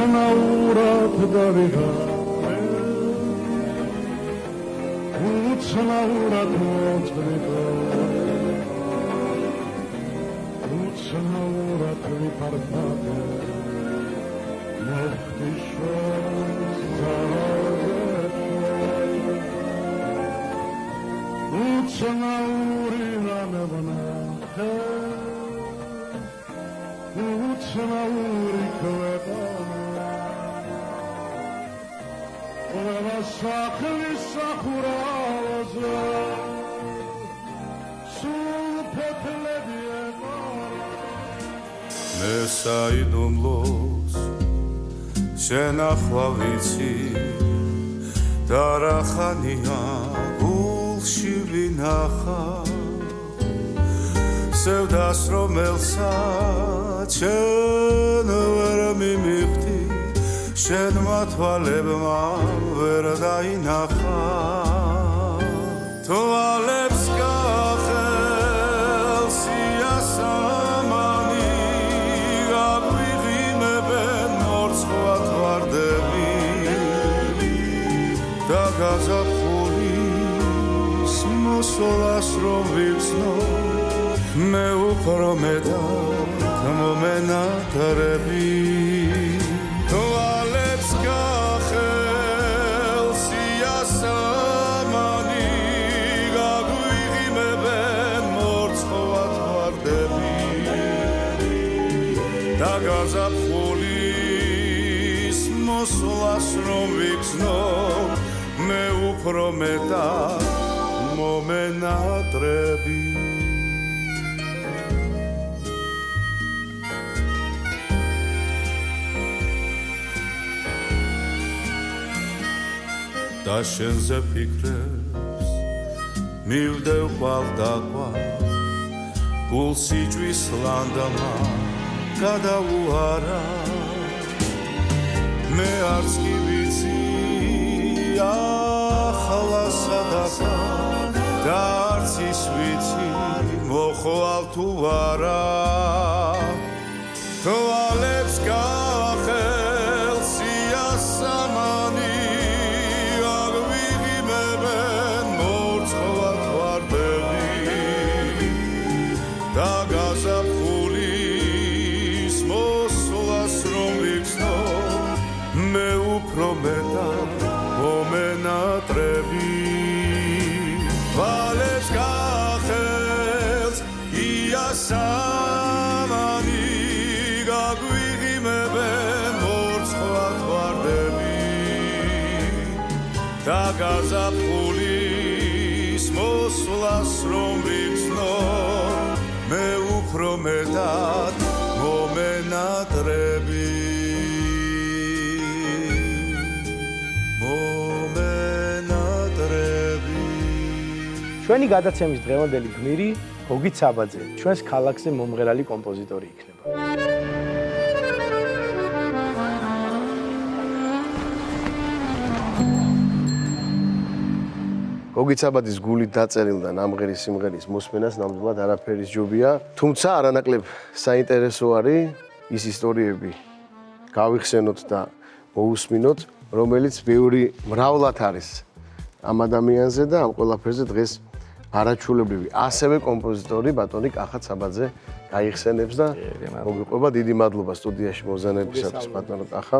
უცნაურად დავიღალე უცნაურად მოწმიდო უცნაურად ვიფარფლავე უცნაური რამე ვნახე უცნაური ქვეყანა ყველა სახლის სახურავზე სულ ფეთლები ეყარა მე საიდუმლოს შენახვა ვიცი და რა ხანია გულში ვინახა სევდას რომელსაც შენ ვერ მიმიღდი შენმა თვალებმა ვერ დაინახა თვალებს გახელს იასამანი გაგვიღიმებენ მორცხვა თვარდები და გაზაფხულის მოსვლას რომ ვიცნო მე უფრო მეტად მომენატრები თვალებს გახელს იასამანი გაგვიღიმებენ მორცხვა თვარდები და გაზაფხულის მოსვლას რომ ვიცნო მე უფრო მეტად მომენატრები და შენზე ფიქრებს მივდევ ყვალ და ყვალ გულსიჭვის ლანდამა გადაუარა მე არც კი ვიცი ახლა სადაკა და არც ის ვიცი მოხვალ თუ არა თვალებს გახელს იასამანი მომენატრები თვალებს გახელს იასამანი გაგვიღიმებენ მორცხვა თვარდები და გაზაფხულის მოსვლას რომ ვიცნო მე უფრო მეტად მომენატრები ჩვენი გადაცემის დღევანდელი გმირი გოგი ცაბაძე, ჩვენს ქალაქზე მომღერალი კომპოზიტორი იქნება. გოგი ცაბაძის გულით დაწერილ და ნამღერი სიმღერის მოსმენას ნამდვილად არაფერი ჯობია, თუმცა არანაკლებ საინტერესო არის ის ისტორიები გავიხსენოთ და მოусმინოთ, რომელიც ბევრი მრავლად არის ამ ადამიანზე და ამ ყველაფერზე დღეს არაჩვეულებრივი ასევე კომპოზიტორი ბატონი კახა ცაბაძე გაიხსენებს და მოგიყვება დიდი მადლობა სტუდიაში მოზანებისათვის ბატონო კახა.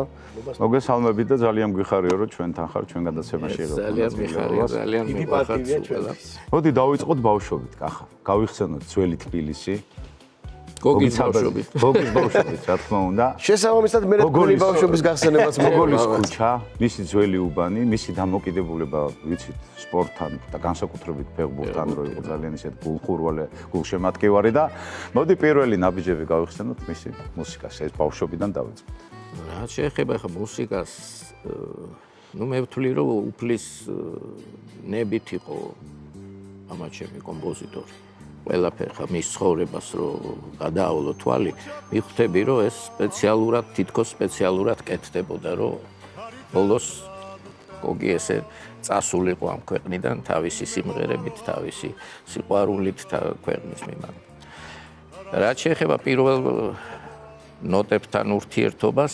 მოგესალმებით და ძალიან გვიხარია რომ ჩვენთან ხარ ჩვენ გადაცემაში რომ. ძალიან მიხარია, ძალიან მიხარია ჩვენს. მოდი დავიწყოთ ბავშვობით კახა. გავიხსენოთ ძველი თბილისი. გოგის ბავშვობით. გოგის ბავშვობით, რა თქმა უნდა. შესაბამისად მე თქვენი ბავშვობის გახსენებაც მოგოლის ქუჩა, მისი ძველი უბანი, მისი დამოკიდებულება, ვიცით, სპორტთან და განსაკუთრებით ფეხბურთთან რო იყო ძალიან ისეთ გულხურვალე, გულშემატკივარი და მოდი პირველი ნაბიჯები გავიხსენოთ მისი მუსიკას, ეს ბავშვობიდან დავიწყოთ. რა შეეხება ხა მუსიკას, ნუ მე ვთვლი რომ უფლის ნებით იყო ამა ჩემი კომპოზიტორი. ყველაფერი ხა მის ცხოვრებას რო გადაავლო თვალი, მიხვდები რომ ეს სპეციალურად, თითქოს სპეციალურად კეთდებოდა, რომ ბოლოს გოგი ესე წასულიყო ამ ქვეყნიდან თავისი სიმღერებით, თავისი სიყვარულით ქვეყნის მიმართ. რაც შეეხება პირველ ნოტებთან ურთიერთობას,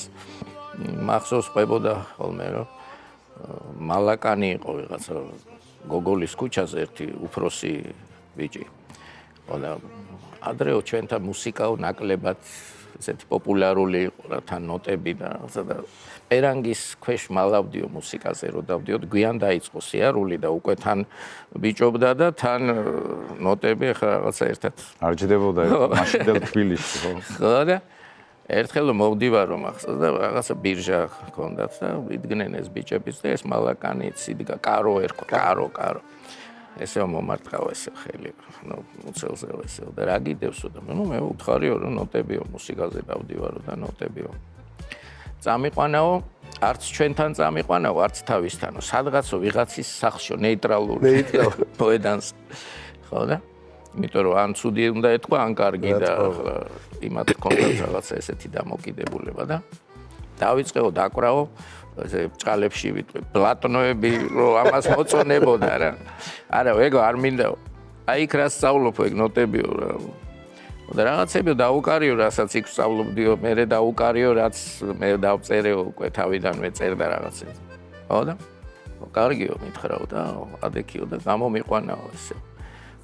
მახსოვს ყვებოდა ხოლმე რომ მალაკანი იყო ვიღაცა გოგოლის ქუჩაზე ერთი უფროსი ბიჭი. და ადრეო ჩვენთან მუსიკაო ნაკლებად ესეთი პოპულარული იყო რა თან ნოტები და რაღაცა და პერანგის ქვეშ მალავდიო მუსიკაზე რო დავდიოდ გვიან დაიწყო სიარული და უკვე თან ბიჭობდა და თან ნოტები ახლა რაღაცა ერთად არ ჯდებოდა მაშინდელ თბილისში ხო? ხო და ერთხელ მოვდივარ რომ ახსოვს და რაღაცა ბირჟა ჰქონდათ და იდგნენ ეს ბიჭებიც და ეს მალაკანიც იდგა კარო ერქვა კარო ესე მომარტყაო ესე ხელი ნუ უცელზეო ესე და რა გიდევსო და ნუ მე უთხარიო რომ ნოტებიო მუსიკაზე დავდივარო და ნოტებიო წამიყვანაო არც ჩვენთან წამიყვანაო არც თავისთანო სადღაცო ვიღაცის სახლშო ნეიტრალური პოედანს ხო და იმიტომ რომ ან ცუდი უნდა ეთქვა ან კარგი და ახლა იმათ კონკრეტ რაღაცა ესეთი დამოკიდებულება და დავიწყეო დაკვრაო ესე ბჭყალებში ვიტყვი პლატონოები რომ ამას მოწონებოდა რა არა ეგო არ მინდაო აი იქ რა სწავლობო ეგ ნოტებიო რა და რაღაცებიო დაუკარიო რასაც იქ სწავლობდიო მე დაუკარიო რაც მე დავწერეო უკვე თავიდანვე წერდა რაღაცებს ხო და კარგიო მითხრაო და ადექიო და გამომიყვანაო ესე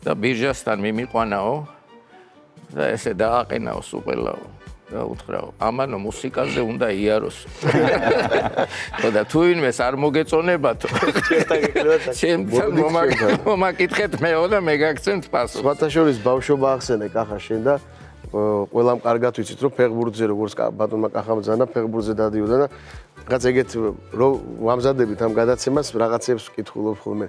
და ბირჟასთან მიმიყვანაო და ესე დააყენაო სუყელაო და უთხრაო ამანო მუსიკაზე უნდა იაროს ხო და თუ ვინმეს არ მოგეწონებათო ჩემთან მომაკითხეთ მეო და მე გაგცემთ პასუხს სხვათა შორის ბავშვობა ახსენე კახა შენ და ყველამ კარგად ვიცით რომ ფეხბურთზე როგორც ბატონმა კახამ ზანა ფეხბურთზე დადიოდა და რაღაც ეგეთ რომ ვამზადებით ამ გადაცემას რაღაცებს ვკითხულობ ხოლმე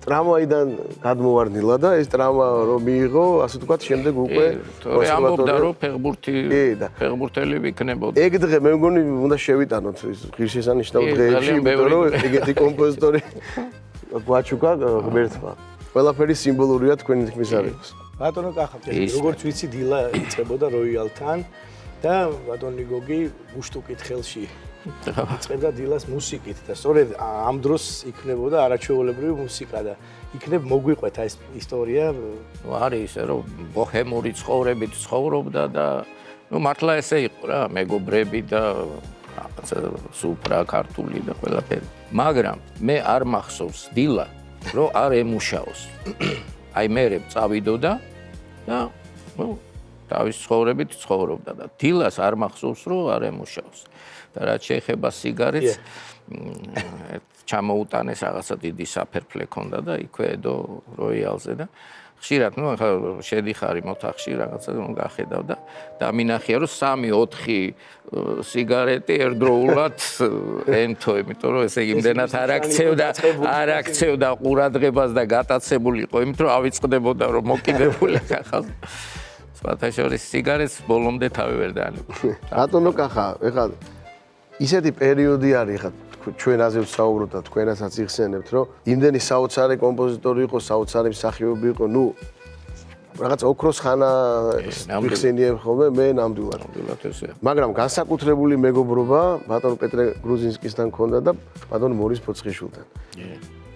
ტრამვაიდან გადმოვარდნილა და ეს ტრამვა რომ მიიღო, ასე ვთქვათ, შემდეგ უკვე ამბობდა რომ ფეხბურთელი ვიქნებოდა. ეგ დღე მე მგონი უნდა შევიტანოთ ის ღირსშესანიშნავ დღეებში, იმიტომ რომ ეგეთი კომპოზიტორი გვაჩუკა ღმერთმა. ყველაფერი სიმბოლურია თქვენი თქმის არ იყოს. ბატონო კახა, როგორც ვიცი დილა იწყებოდა როიალთან და ბატონი გოგი უშტუკით ხელში იწყებდა დილას მუსიკით და სწორედ ამ დროს იქნებოდა არაჩვეულებრივი მუსიკა და იქნებ მოგვიყვეთ ეს ისტორია. არის ისე რომ ბოჰემური ცხოვრებით ცხოვრობდა და ნუ მართლა ესე იყო რა, მეგობრები და რაღაცა სუფრა ქართული და ყველაფერი. მაგრამ მე არ მახსოვს დილა რომ არ ემუშაოს. აი მე წავიდოდა და ნუ თავის ცხოვრებით ცხოვრობდა და დილას არ მახსოვს რომ არ ემუშაოს. და რაც შეეხება სიგარეტს ჩამოუტანეს რაღაცა დიდი საფერფლე ქონდა და იქვე ედო როიალზე და ხშირად ნუ ახლა შედიხარი მოთახში რაღაცა რომ გახედავ და დამინახია რომ 3-4 სიგარეტი ერთდროულად ენთო, იმიტომ რომ ესე იმდენად არ აქცევდა ყურადღებას და გატაცებული იყო, იმიტომ რომ ავიწყდებოდა რომ მოკიდებული ხახავს. სხვათა შორის სიგარეტს ბოლომდე თავი ვერ დაანებდა. ბატონო კახა, ეხლა ისეთი პერიოდი არის ხა ჩვენაზე ვსაუბრობთ და თქვენასაც იხსენებთ რომ იმდენი საოცარი კომპოზიტორი იყო, საოცარი მსახიობი იყო, ნუ რაღაც ოქროს ხანა ვიხსენიებ ხოლმე მე ნამდვილად ესეა. მაგრამ განსაკუთრებული მეგობრობა ბატონ პეტრე გრუზინსკისთან ქონდა და ბატონ მორის ფოცხიშვილთან.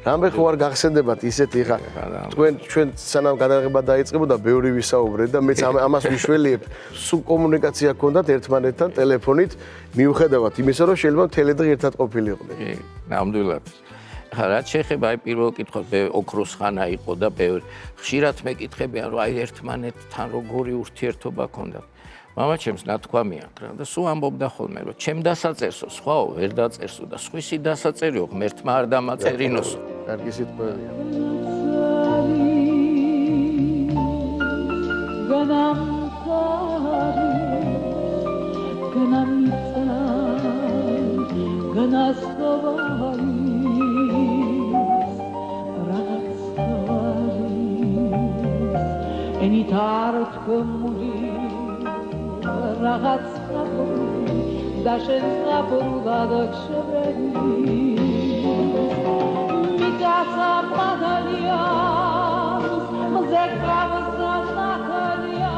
რამე ხო არ გახსენდებათ ისეთი ხა ჩვენ სანამ გადაღება დაიწყებოდა ბევრი ვისაუბრეთ და მეც ამას ვიშველიებ სულ კომუნიკაცია ჰქონდათ ერთმანეთთან ტელეფონით მიუხედავად იმისა რომ შეიძლება თელედღე ერთად ყოფილიყვნენ. ნამდვილად. ხა რაც შეეხება აი პირველ კითხვას ოქროს ხანა იყო და ბევრი ხშირად მეკითხებიან რომ აი ერთმანეთთან როგორი ურთიერთობა ჰქონდათ. მამაჩემს ნათქვამი აქვს რა და სულ ამბობდა ხოლმე რომ ჩემ დასაწერსო სხვაო ვერ დაწერსო და სხვისი დასაწერიო ღმერთმა არ დამაწერინოსო. კარგი სიტყვებია. რაღაც და შეზღაპრულა ქშებრები მიგაცა პადალია ზეკავსა ნატალია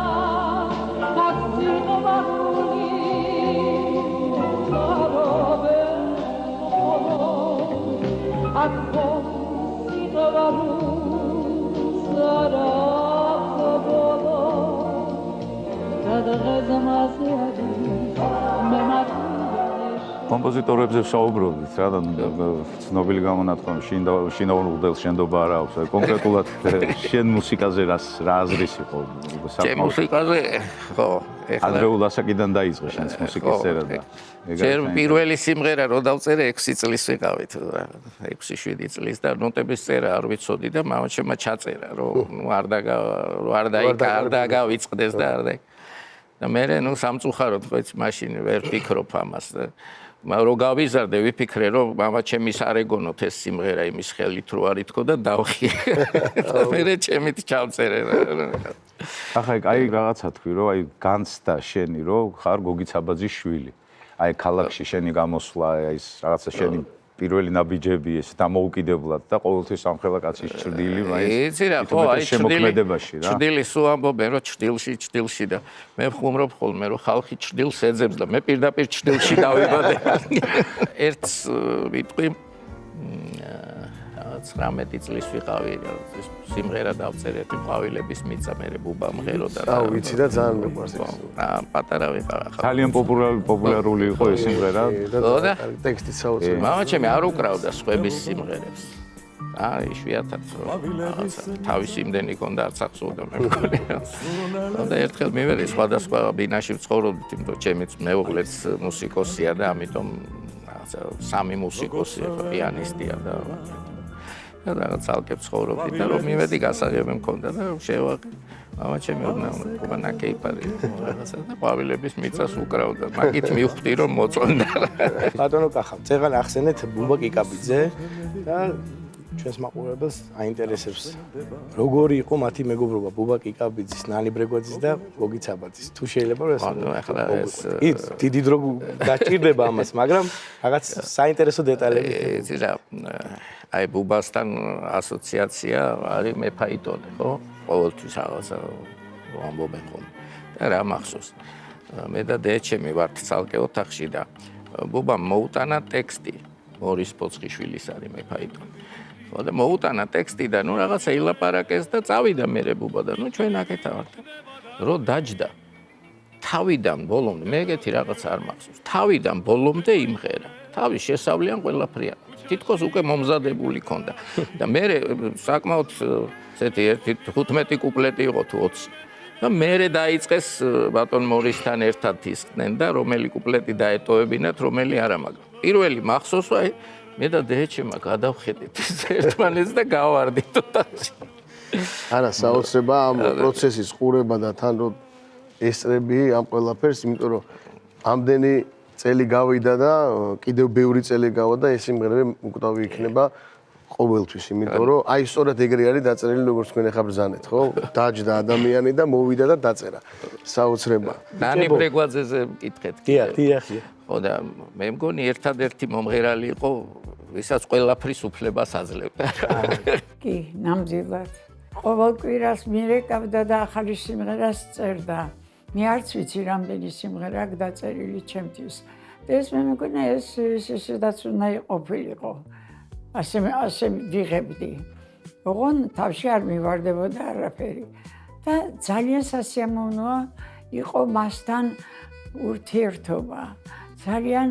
აქტინოვული არობე აკო სიტოვარუ სარა გადაღება მასე არის მე მათი კომპოზიტორებზე ვსაუბრობდით რა და ცნობილი გამონათქვამი შინაურ უღდელს შენდობა არ აქვს. კონკრეტულად შენ მუსიკაზე რა აზრის იყო? ჩემ მუსიკაზე ხო, ადრეულ ასაკიდან დაიწყო შენს მუსიკის წერა და ჯერ პირველი სიმღერა რო დავწერე 6 წლის ვიყავით, 6-7 წლის და ნოტების წერა არ ვიცოდი და მამაჩემმა ჩაწერა, რომ არ დაგავიწყდეს და არ და და მე სამწუხაროდ ხო იცი მაშინ ვერ ფიქრობ ამას და რო გავიზარდე ვიფიქრე რომ მამაჩემის არ ეგონოთ ეს სიმღერა იმის ხელით რო არ ითქო და დავხიე და მე ჩემით ჩავწერე ახლა აი რაღაცა თქვი რომ აი განცდა შენი რომ ხარ გოგი ცაბაძის შვილი აი ქალაქში შენი გამოსვლა აი ეს რაღაცა შენი პირველი ნაბიჯები ეს დამოუკიდებლად და ყოველთვის ამხელა კაცის ჭრდილი მაინც იცი რა ხო აი შემოქმედებაში რა ჭრდილი სულ ამბობენ რომ ჭრდილში და მე ვხუმრობ ხოლმე რომ ხალხი ჭრდილს ეძებს და მე პირდაპირ ჭრდილში დავიბადე ერთს ვიტყვი 19 წლის ვიყავი ეს სიმღერა დავწერე ყვავილების მიწა მე ბუბა მღეროდა და ვიცი და ძალიან მეყვარს ეს პატარა ვიყავ ახლა ძალიან პოპულარული იყო ეს სიმღერა და ტექსტიც საოცარი მამაჩემი არ უკრავდა სხვების სიმღერებს აი იშვიათად თავის იმდენი ქონდა აცახსოვდა მე მგონი და ერთხელ მივედი სხვადასხვა ბინაში ვცხოვრობდით იმიტომ ჩემიც მეუღლეც მუსიკოსია და ამიტომ სამი მუსიკოსია პიანისტია და რაღაც ალკებ ცხოვრობდი და რომ მივედი გასაღები მქონდა და შევაღე მამაჩემი ოდნავ ნაკეიფარი რაღაცა და ყვავილების მიწას უკრავდა მაგით მივხვდი რომ მოწონდა ბატონო კახა წეგან ახსენეთ ბუბა კიკაბიძე და ჩვენს მაყურებელს აინტერესებს როგორი იყო მათი მეგობრობა ბუბა კიკაბიძის ნანი ბრეგვაძის და გოგი ცაბაძის თუ შეიძლება რომ ახლა ეს დიდი დრო გაჭირდება ამას მაგრამ რაღაც საინტერესო დეტალები იცი რა აი ბუბასთან ასოციაცია არის მეფაიტონე ხო ყოველთვის რაღაცა ამბობენ ხოლმე და რა მახსოვს მე და დეჩემი ვართ ცალკე ოთახში და ბუბამ მოუტანა ტექსტი მორის პოცხიშვილის არის მეფაიტონე ხო და მოუტანა ტექსტი და ნუ რაღაცა ილაპარაკეს და წავიდა მე ბუბა და ნუ ჩვენ აქეთა ვართ რო დაჯდა თავიდან ბოლომდე მე ეგეთი რაღაც არ მახსოვს თავიდან ბოლომდე იმღერა თავის შესავლიან ყველაფრია თითქოს უკვე მომზადებული ქონდა და მე საკმაოდ ესეთი 15 კუპლეტი იყო თუ 20 და მე დაიწყეს ბატონ მორისთან ერთად ისხდნენ და რომელი კუპლეტი დაეტოვებინათ რომელი არა მაგრამ პირველი მახსოვს აი მე და დეჩემა გადავხედით ერთმანეთს და გავარდით ოთახში არა საოცრება ამ პროცესის ყურება და თან რომ ესწრები ამ ყველაფერს იმიტომ რომ ამდენი წელი გავიდა და კიდევ ბევრი წელი გავა და ეს სიმღერები უკვდავი იქნება ყოველთვის იმიტომ რომ აი სწორედ ეგრე არის დაწერილი როგორც თქვენ ახლა ბრძანეთ ხო დაჯდა ადამიანი და მოვიდა და დაწერა საოცრება ნანი ბრეგვაძეზე მკითხეთ დიახ ხო და მე მგონი ერთადერთი მომღერალი იყო ვისაც ყველაფრის უფლებას აძლევდა კი ნამდვილად ყოველ კვირას მირეკავდა და ახალი სიმღერას წერდა მე არც ვიცი რამდენი სიმღერა აქვს დაწერილი ჩემთვის და ეს მე მგონი ეს ისედაც უნდა იყოფილიყო ასე ვიღებდი ოღონ თავში არ მივარდებოდა არაფერი და ძალიან სასიამოვნოა იყო მასთან ურთიერთობა ძალიან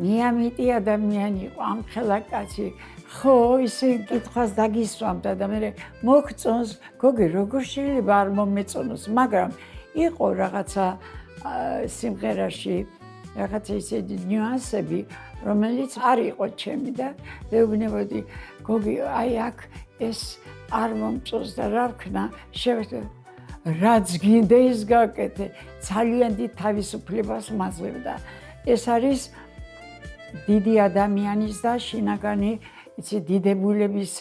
მიამიტი ადამიანი იყო ამხელა კაცი ხო ისე კითხვას დაგისვამდა და მე მოგწონს გოგი როგორ შეიძლება არ მომეწონოს მაგრამ იყო რაღაცა სიმღერაში რაღაცა ისეთი ნიუანსები რომელიც არ იყო ჩემი და მეუბნებოდი გოგი აი აქ ეს არ მომწონს და რა ვქნა შევეცდე რაც გინდა ის გაკეთე ძალიან დიდ თავისუფლებას მაძლევდა ეს არის დიდი ადამიანის და შინაგანი იცი დიდებულების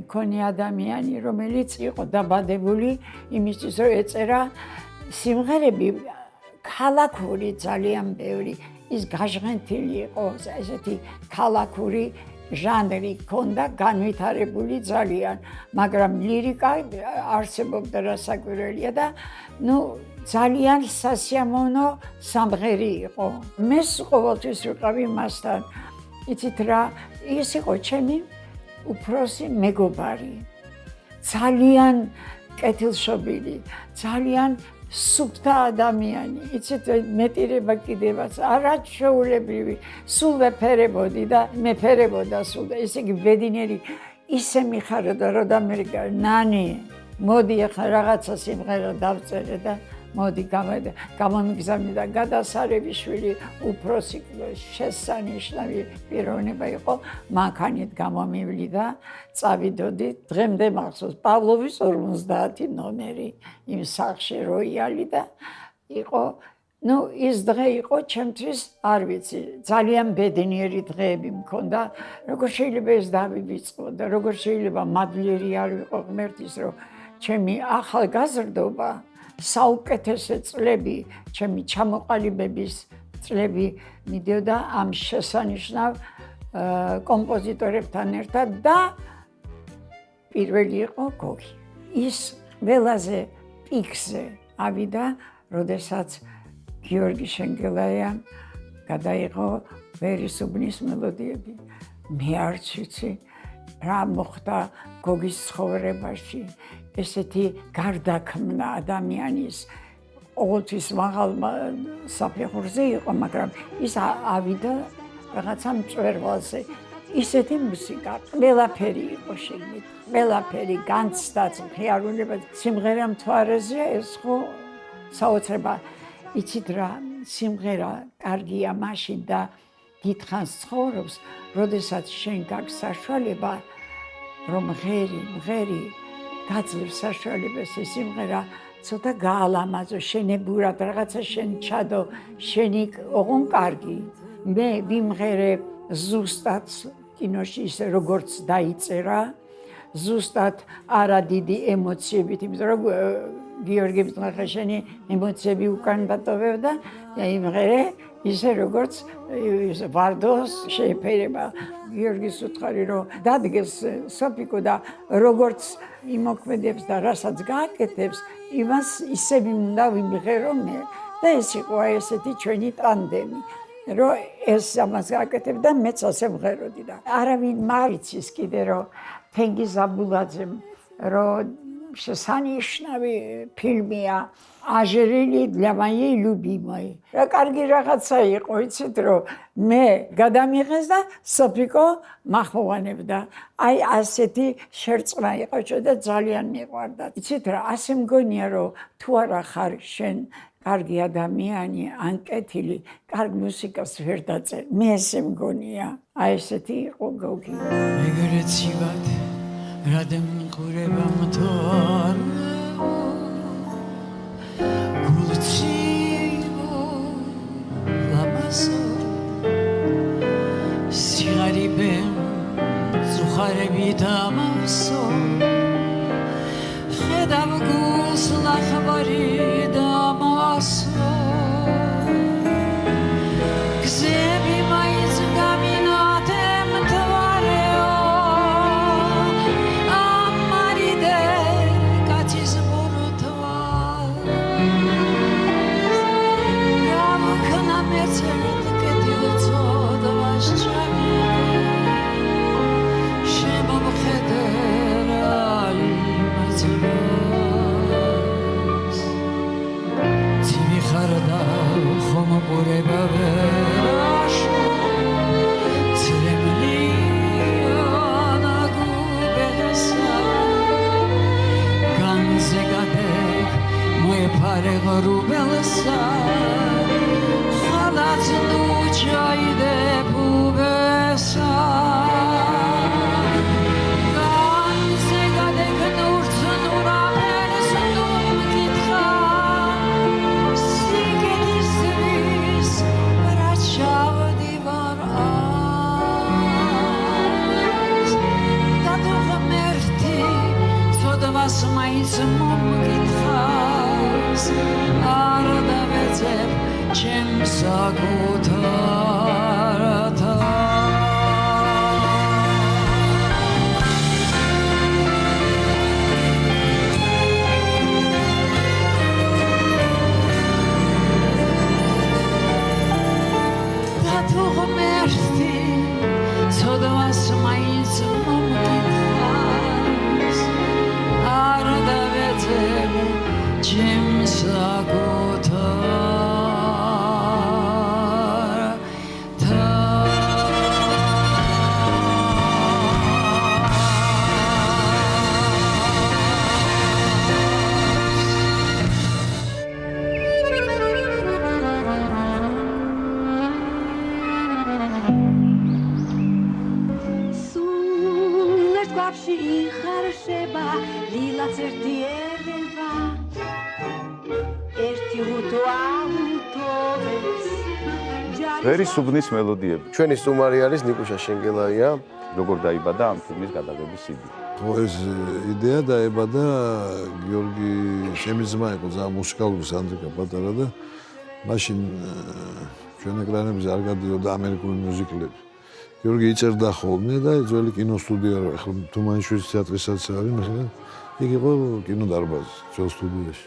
მქონე ადამიანი რომელიც იყო დაბადებული იმისთვის რომ ეწერა სიმღერები ქალაქური ძალიან ბევრი ის გაჟღენთილი იყო ესეთი ქალაქური ჟანრი ქონდა განვითარებული ძალიან მაგრამ ლირიკა არსებობდა რასაკვირველია და ნუ ძალიან სასიამოვნო სამღერი იყო მე ყოველთვის ვიყავი მასთან იცით რა ის იყო ჩემი უფროსი მეგობარი ძალიან კეთილშობილი ძალიან სუფთა ადამიანი, იცით მეტირება კიდევაც არაჩვეულებრივი, სულ ვეფერებოდი და მეფერებოდა სულ და ესე იგი ბედნიერი ისე მიხარდა რომ ამერიკა ნანი მოდი ახლა რაღაცა სიმღერა დავწერე და მოდი გამომიგზავნე და გადასარევიშვილი უფროსი შესანიშნავი პიროვნება იყო მანქანით გამომივლი და წავიდოდი დღემდე მახსოვს პავლოვის 50 ნომერი იმ სახლში როიალი და იყო ის დღე იყო ჩემთვის არ ვიცი ძალიან ბედნიერი დღეები მქონდა როგორ შეიძლება ეს დავივიწყო და როგორ შეიძლება მადლიერი არ ვიყო ღმერთის რომ ჩემი ახალგაზრდობა საუკეთესო წლები, ჩემი ჩამოყალიბების წლები მიდიოდა ამ შესანიშნავ კომპოზიტორებთან ერთად და პირველი იყო გოგი. ის ყველაზე პიკზე ავიდა, როდესაც გიორგი შენგელაიამ გადაიღო ვერისუბნის მელოდიები. მე არც ვიცი რა მოხდა გოგის ცხოვრებაში. ესეთი გარდაქმნა ადამიანის ყოველთვის მაღალ საფეხურზე იყო, მაგრამ ის ავიდა რაღაცა მწვერვალზე. ისეთი მუსიკა, ყველაფერი იყო შეგნით, ყველაფერი განცდაც, მხიარულება, სიმღერა მთვარეზე ეს ხო საოცრება. იცით რა, სიმღერა კარგია მაშინ და დიდხანს ცხოვრობს, როდესაც შენ გაქვს საშუალება, რომ მღერი გაძლევს საშუალებას ეს სიმღერა ცოტა გაალამაზო, შენებურად რაღაცა შენ ჩადო, შენი ოღონ კარგი. მე ვიმღერე ზუსტად კინოში ისე როგორც დაიწერა, ზუსტად არა დიდი ემოციებით, იმიტომ რომ გიორგის ნახე შენი ემოციები უკან დატოვებდა და იმღერე ისე როგორც ვარდოს შეეფერება. გიორგის უთხარი რომ დადგეს სოფიკო და როგორც იმოქმედებს და რასაც გააკეთებს, იმას ისევ უნდა ვიმღერო მე. და ეს იყო ესეთი ჩვენი ტანდემი, რომ ეს ამას გააკეთებდა და მეც ასე ვმღეროდი და არავინ მარიცის კიდე რომ თენგიზ აბულაძემ რომ შესანიშნავი ფილმია აჟერილი для моей любимой. რა კარგი რაღაცა იყო, იცით რომ მე გადამიღეს და სოფიკო მახმოვანებდა. აი ასეთი შერწყმა იყო და ძალიან მიყვარდა. იცით რა, ასე მგონია რომ თუ არა ხარ შენ კარგი ადამიანი, ან კეთილი, კარგ მუსიკას ვერ დაწერ. მე ესე მგონია. აი ესეთი იყო გოგი. ეგრეც იბად რადემყურება მთვარ გულციო ლამასო სიგარიბემ ზუხარები დამასო ხედავ გულს ლახბარი დამასო გზები მაინც გამინათემ მთვარეო ყურება ვერაშო ცრემლიანა გუბესა განზე გადებ მოეფარე ღრუბელსა ხალაც ლუჩაიდე ბუბესა განზე გადებ ნურც ნურაფერს ნურმკითხა вас მაინც მომკითხავს არ დავეცებ ჩემს საკუთართა და თუ ღმერთი ცოდვას მაინც მომკითხავს არ დავეცებ ჩემს ვერის უბნის მელოდიები. ჩვენი სტუმარი არის ნიკუშა შენგელაია. როგორ დაიბადა ამ ფილმის გადაღების იდეა? ეს იდეა დაიბადა გიორგი ჩემი ძმა იყო ძალიან მუსიკალური სანდრიკა პატარა და მაშინ ჩვენ ეკრანებზე არ გადიოდა ამერიკული მუსიკლები. გიორგი იწერდა ხოლმე და ძველი კინოსტუდია რა ახლა თუმანიშვილის თეატრისაც არის მაგრამ იქ იყო კინოდარბაზი ძველ სტუდიაში.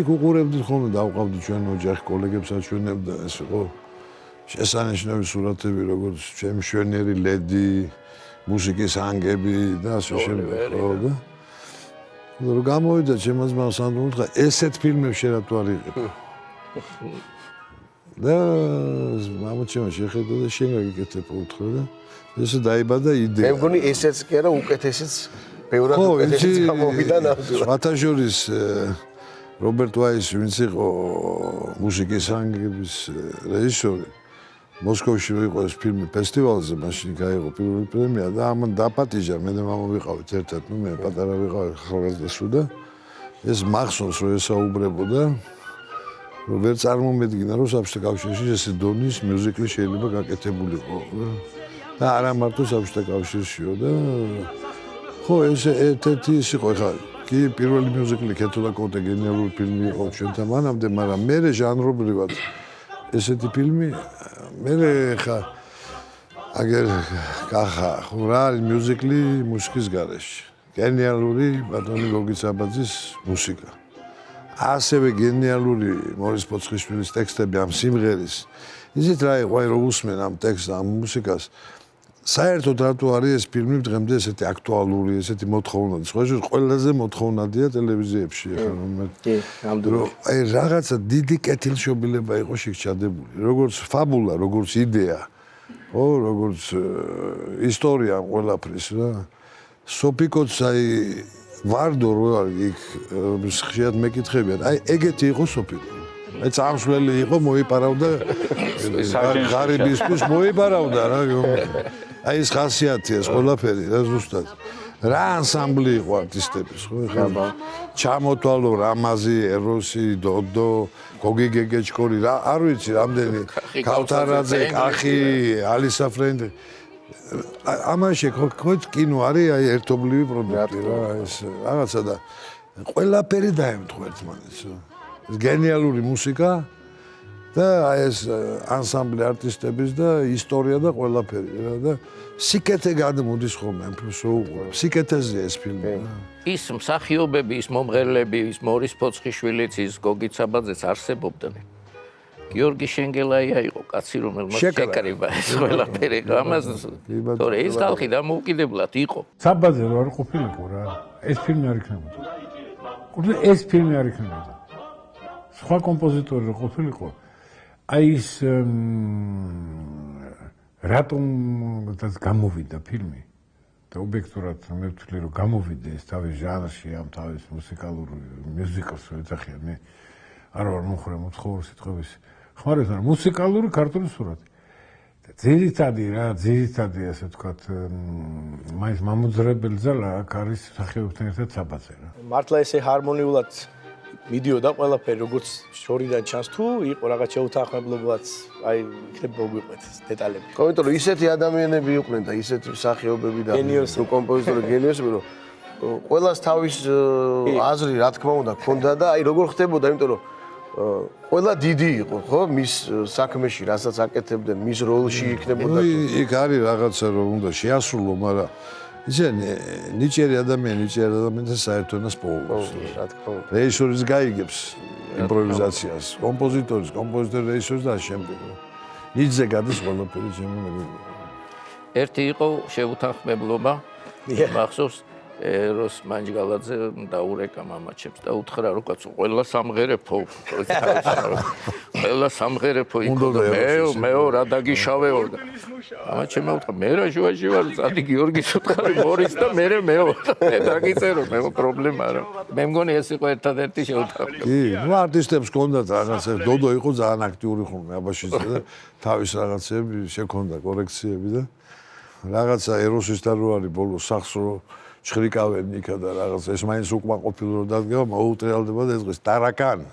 იქ უყურებდით ხოლმე დავყავდით ჩვენ ოჯახი კოლეგებს აჩვენებდა ეს იყო შესანიშნავი სურათები როგორც ჩემი მშვენიერი ლედი მუსიკის ანგები და ასე შემდეგ ხო და რომ გამოვიდა ჩემს ძმას სანდრომ თქვა ესეთ ფილმებს შენ რატო არ იყებ და მამაჩემ შეხედა და შენ გაგიკეთებ უთხრა და ესე დაიბადა იდეა მე მგონი ესეც კი არა უკეთესიც ბევრად უკეთესიც გამოვიდა ნამდვილად ვათაშორის რობერტ ვაისი ვინც იყო მუსიკის ანგების რეჟისორი მოსკოვში იყო ეს ფილმი ფესტივალზე, მაშინ გაიღო პირველი პრემია და ამან დაპატიჟა, მე და მამა ვიყავით ერთად, ნუ მე პატარა ვიყავი ახალგაზრდა სულ და ეს მახსოვს რომ ესაუბრებოდა, რომ ვერ წარმომედგინა, რომ საბჭოთა კავშირში ესე დონის მიუზიკლი შეიძლება გაკეთებულიყო და არა მარტო საბჭოთა კავშირშიო და ხო ეს ერთ-ერთი ის იყო ხა კი პირველი მიუზიკლი კეთოდა კოტე გენიალური ფილმი იყო ჩვენთან მანამდე, მაგრამ მე ჟანრობრივად ესეთი ფილმი მე ხა აგერ კახა ხო რა არის მიუზიკლი მუსიკის გარეშე გენიალური ბატონი გოგის აბაძის მუსიკა ასევე გენიალური მორის პოცხიშვილის ტექსტები ამ სიმღერის ისეთ რა იყო რომ უსმენ ამ ტექსტს ამ მუსიკას საერთოდ რატო არის ეს ფილმი დღემდე ესეთი აქტუალური ესეთი მოთხოვნადი სხვა შეიძლება ყველაზე მოთხოვნადია ტელევიზიებში კი ნამდვილად აი რაღაცა დიდი კეთილშობილება იყო შეჩადებული როგორც ფაბულა როგორც იდეა ხო როგორც ისტორია ყველაფრის რა სოფიკოც აი ვარდო რო არის იქ ხშირად მეკითხებიან აი ეგეთი იყო სოფიკო აი წამსვლელი იყო მოიპარავდა ღარიბისთვის მოიპარავდა რა აი ეს ხასიათია ეს ყველაფერი რა ზუსტად რა ანსამბლი იყო არტისტების ხო ხება ჩამოთვალო რამაზი ეროსი დოდო გოგი გეგეჭკორი რა არ ვიცი რამდენი ქავთარაძე კახი ალისა ფრენდი ამაში ხო კინო არის აი ერთობლივი პროდუქტი რა ეს რაღაცა და ყველაფერი დაემთხვა ერთმანეთს ეს გენიალური მუსიკა და ეს ანსამბლი არტისტების და ისტორია და ყველაფერი რა და სიკეთე გადმოდის ხოლმე ამ ფილმს უყურებ სიკეთეზეა ეს ფილმი ის მსახიობები ის მომღერლები ის მორის პოცხიშვილიც ის გოგი ცაბაძეც არსებობდნენ გიორგი შენგელაია იყო კაცი რომელმაც შეკრიბა ეს ყველაფერი ამას თორე ის ხალხი დამოუკიდებლად იყო ცაბაძე რო არ ყოფილიყო რა ეს ფილმი არ იქნებოდა ეს ფილმი არ იქნებოდა სხვა კომპოზიტორი რო ყოფილიყო აი ეს რატომ გამოვიდა ფილმი და ობიექტურად მე ვთვლი რომ გამოვიდა ეს თავის ჟანრში ამ თავის მუსიკალურ მუსიკას ეძახიან მე არ ვარ მოხრე მოთხოვარ სიტყვების ხმარებს არა მუსიკალური ქართული სურათი ძირითადი ასე ვთქვათ მაინც მამოძრებელი ძალა აქ არის მსახიობებთან ერთად საბაძე რა მართლა ესე ჰარმონიულად მიდიოდა ყველაფერი როგორც შორიდან ჩანს თუ იყო რაღაც შეუთანხმებლობაც აი იქნებ მოგვიყვეთ დეტალები ხო იმიტომ რომ ისეთი ადამიანები იყვნენ და ისეთი მსახიობები და კომპოზიტორი გენიოსები რომ ყველას თავის აზრი რა თქმა უნდა ქონდა და აი როგორ ხდებოდა იმიტომ რომ ყველა დიდი იყო ხო მის საქმეში რასაც აკეთებდნენ მის როლში იქნებოდა იქ არის რაღაცა რომ უნდა შეასრულო მაგრამ ისე ნიჭიერი ადამიანს საერთოდ პოულობს რა თქმა უნდა რეჟისორის გაიგებს იმპროვიზაციას კომპოზიტორის რეჟისორის და შემდეგ ნიჭზე გადის ყველაფერი ჩემი მეგობრებო ერთი იყო შეუთანხმებლობა მახსოვს ეროს მანჯგალაძე დაურეკა მამაჩემს და უთხრა რომ კაცო ყველა სამღერებო იქო მეო რა დაგიშავეო და მამაჩემ უთხრა მე რა ჟუაჟი ვარ ზადი გიორგის უთხარი მორის და მეო მე დაგიწერო მე პრობლემა არა მე მგონი ეს იყო ერთადერთი შეუთანხმება კი ნუ არტისტებს ჰქონდათ რაღაცა დოდო იყო ძალიან აქტიური ხოლმე აბაშიძე და თავის რაღაცები შექონდა კორექციები და რაღაცა ეროსისთან რო არის ბოლოს სახს რო შხრიკავენ იქა და რაღაც ეს მაინც უკმაყოფილო რომ დადგება მოუტრიალდება და ეს დღეს ტარაკან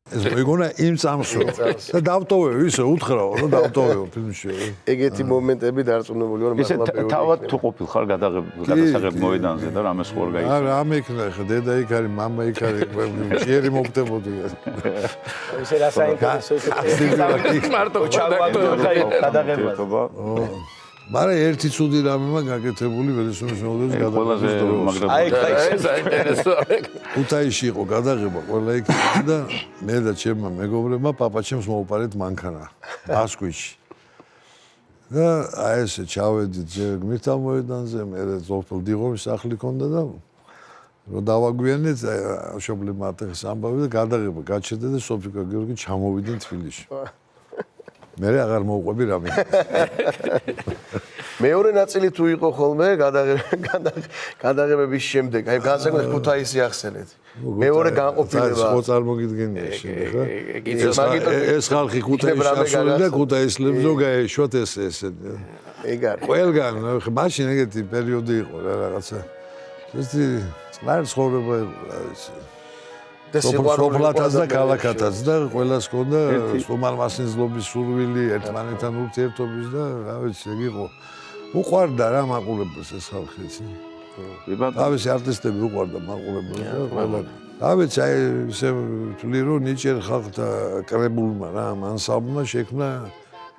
ეს მოიგონა იმ წამსო და დავტოვე ისე უთხრაო რომ დავტოვეო ფილმში. ეგეთი მომენტები დარწმუნებული ვარ ისე თავად თუ ყოფილ ხარ გადასაღებ მოედანზე და რამე სხვა გაიქცა. არა, ამ იქნა ხა დედა იქ არის, მამა იქ არის, ჯერი მოგდებოდი. ისე რა საინტერესოა მარტო გადაღება. მაგრამ ერთი ცუდი რამემა გაკეთებული ვერესუნის მელოდიის გადაღების დროს. აი ეს საინტერესოა. ქუთაისში იყო გადაღება ყველა იქ და მე და ჩემმა მეგობრებმა პაპაჩემს მოვუპარეთ მანქანა ასკვიჩი. და აი ესე ჩავედით გმირთა მოედანზე, მე ზოლფელ დიღომის სახლი ქონდა და რომ დავაგვიანეთ მშობლებმა ატეხეს ამბავი და გადაღება გაჩერდა და სოფიკა გიორგი ჩამოვიდნენ თბილისში. მე აღარ მოვყვები რამე. მეორე ნაწილი თუ იყო ხოლმე გადაღებების შემდეგ, აი განსაკუთრებით ქუთაისი ახსენეთ. მეორე განყოფილება. ხო წარმოგიდგენია შეიძლება. ეს ხალხი ქუთაისში ასული და ქუთაისლებს რო გაეშვათ ესე. ეგ არის. ყველგან მაშინ ეგეთი პერიოდი იყო რა რაღაცა. ესეთი წყნარი ცხოვრება იყო რა ვიცი. სოფლათაც და ქალაქათაც და ყველას ჰქონდა სტუმარმასინძლობის სურვილი, ერთმანეთთან ურთიერთობის და რა ვიცი, ეგ იყო. უყვარდა რა მაყურებელს ეს ხალხი, იცი? თავისი არტისტები უყვარდა მაყურებელს და ყველა. რა ვიცი, აი ისე ვთვლი რომ ნიჭიერ ხალხთა კრებულმა რა ამ ანსამბლმა შექმნა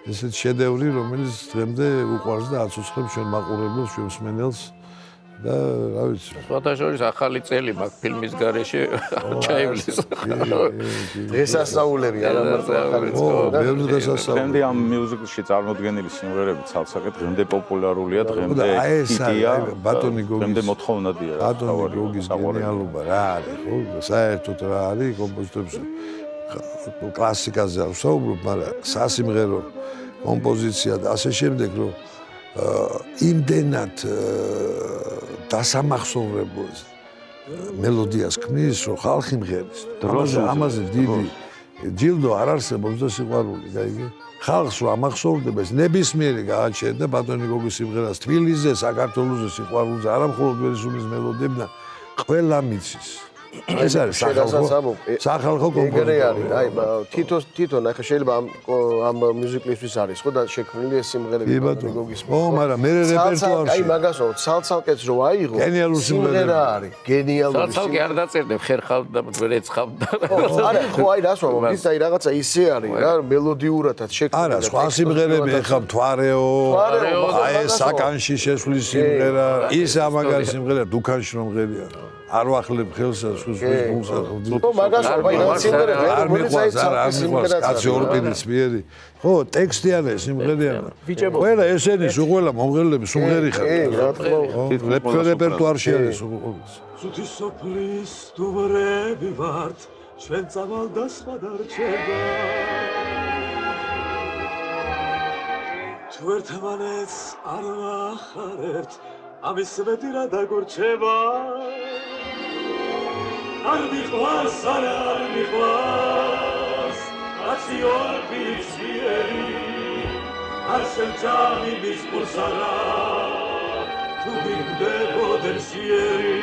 ესეთ შედევრი, რომელიც დღემდე უყვარს და აცოცხლებს ჩვენ მაყურებელს, ჩვენ მსმენელს. და რა ვიცი. სხვათა შორის ახალი წელი მაგ φιλმის გარეშე ჩაივლის. დღესასწაულები არა მარტო ახალი წელი. ბევრი დღესასწაული. დღემდე ამ მიუზიკლში წარმოდგენილი სიმღერები ცალსაკეთ დღემდე პოპულარულია, დღემდე ჰიტია. ბატონი გოგის. დღემდე მოთხოვნადია. ბატონი გოგის გენიალობა რა არის, ხო? საერთოდ რა არის კომპოზიტორებს კლასიკაზე ვსაუბრობ, მაგრამ სასიმღერო კომპოზიცია და ასე შემდეგ, რომ იმდენად დასამახსოვრებელს მელოდიას ქმნის, რომ ხალხი მღერის. ამაზე დიდი ჯილდო არ არსებობს და სიყვარული, გაიგე? ხალხს რომ ამახსოვრდება, ეს ნებისმიერი გააჩერდა ბატონი გოგის სიმღერას თბილისზე, საქართველოზე, სიყვარულზე, არა მხოლოდ ვერესუნის მელოდიებიდან ყველა მიცის. ეს არის სახალხო კომპოზიტორი. ეგრე არის, აი თვითონ ახლა შეიძლება ამ მიუზიკლისთვის არის ხო და შექმნილი ეს სიმღერები ბატონი გოგის. ო, მაგრამ მე რეპერტუარში. აი მაგას ვთქვი, ცალ-ცალკეც რო აიღო. გენიალური სიმღერა არის, გენიალური. ცალ-ცალკე არ დაწერდებ, ხერხავ და ვერეცხავ და. არა, ხო აი რას ვამბობ, ის აი რაღაცა ისე არის რა, მელოდიურადაც შექმნილი. არა, სხვა სიმღერები ეხა მთვარეო, აი ეს საკანში შესვლის სიმღერა, ის ამაგარი სიმღერა დუქანში რომ მღერია. არ ვახლებ ხელსა სულს გულსა ხდით. ხო, მაგას ვამბობ, აი რა სიმღერა, არ მიყვარს, არა მიყვარს, კაცი ორპინის მიერი. ხო, ტექსტი არა, სიმღერა. ყველა ესენის უყველა მომღერლები სიმღერი ხარ. რა თქმა უნდა. რეპერტუარში არის უყველს. სუთი სოფლის დუბრები ვართ, ჩვენ წავალ და სხვა დარჩება. თუ ერთმანეთს არ ვახარებთ, ამის მეტი რა დაგორჩება. არ მიყვარს, არა არ მიყვარს, კაცი ორპინის მიერი, არ შემჭამი მის პულს არა, თუ მიგდებოდენ სიერი.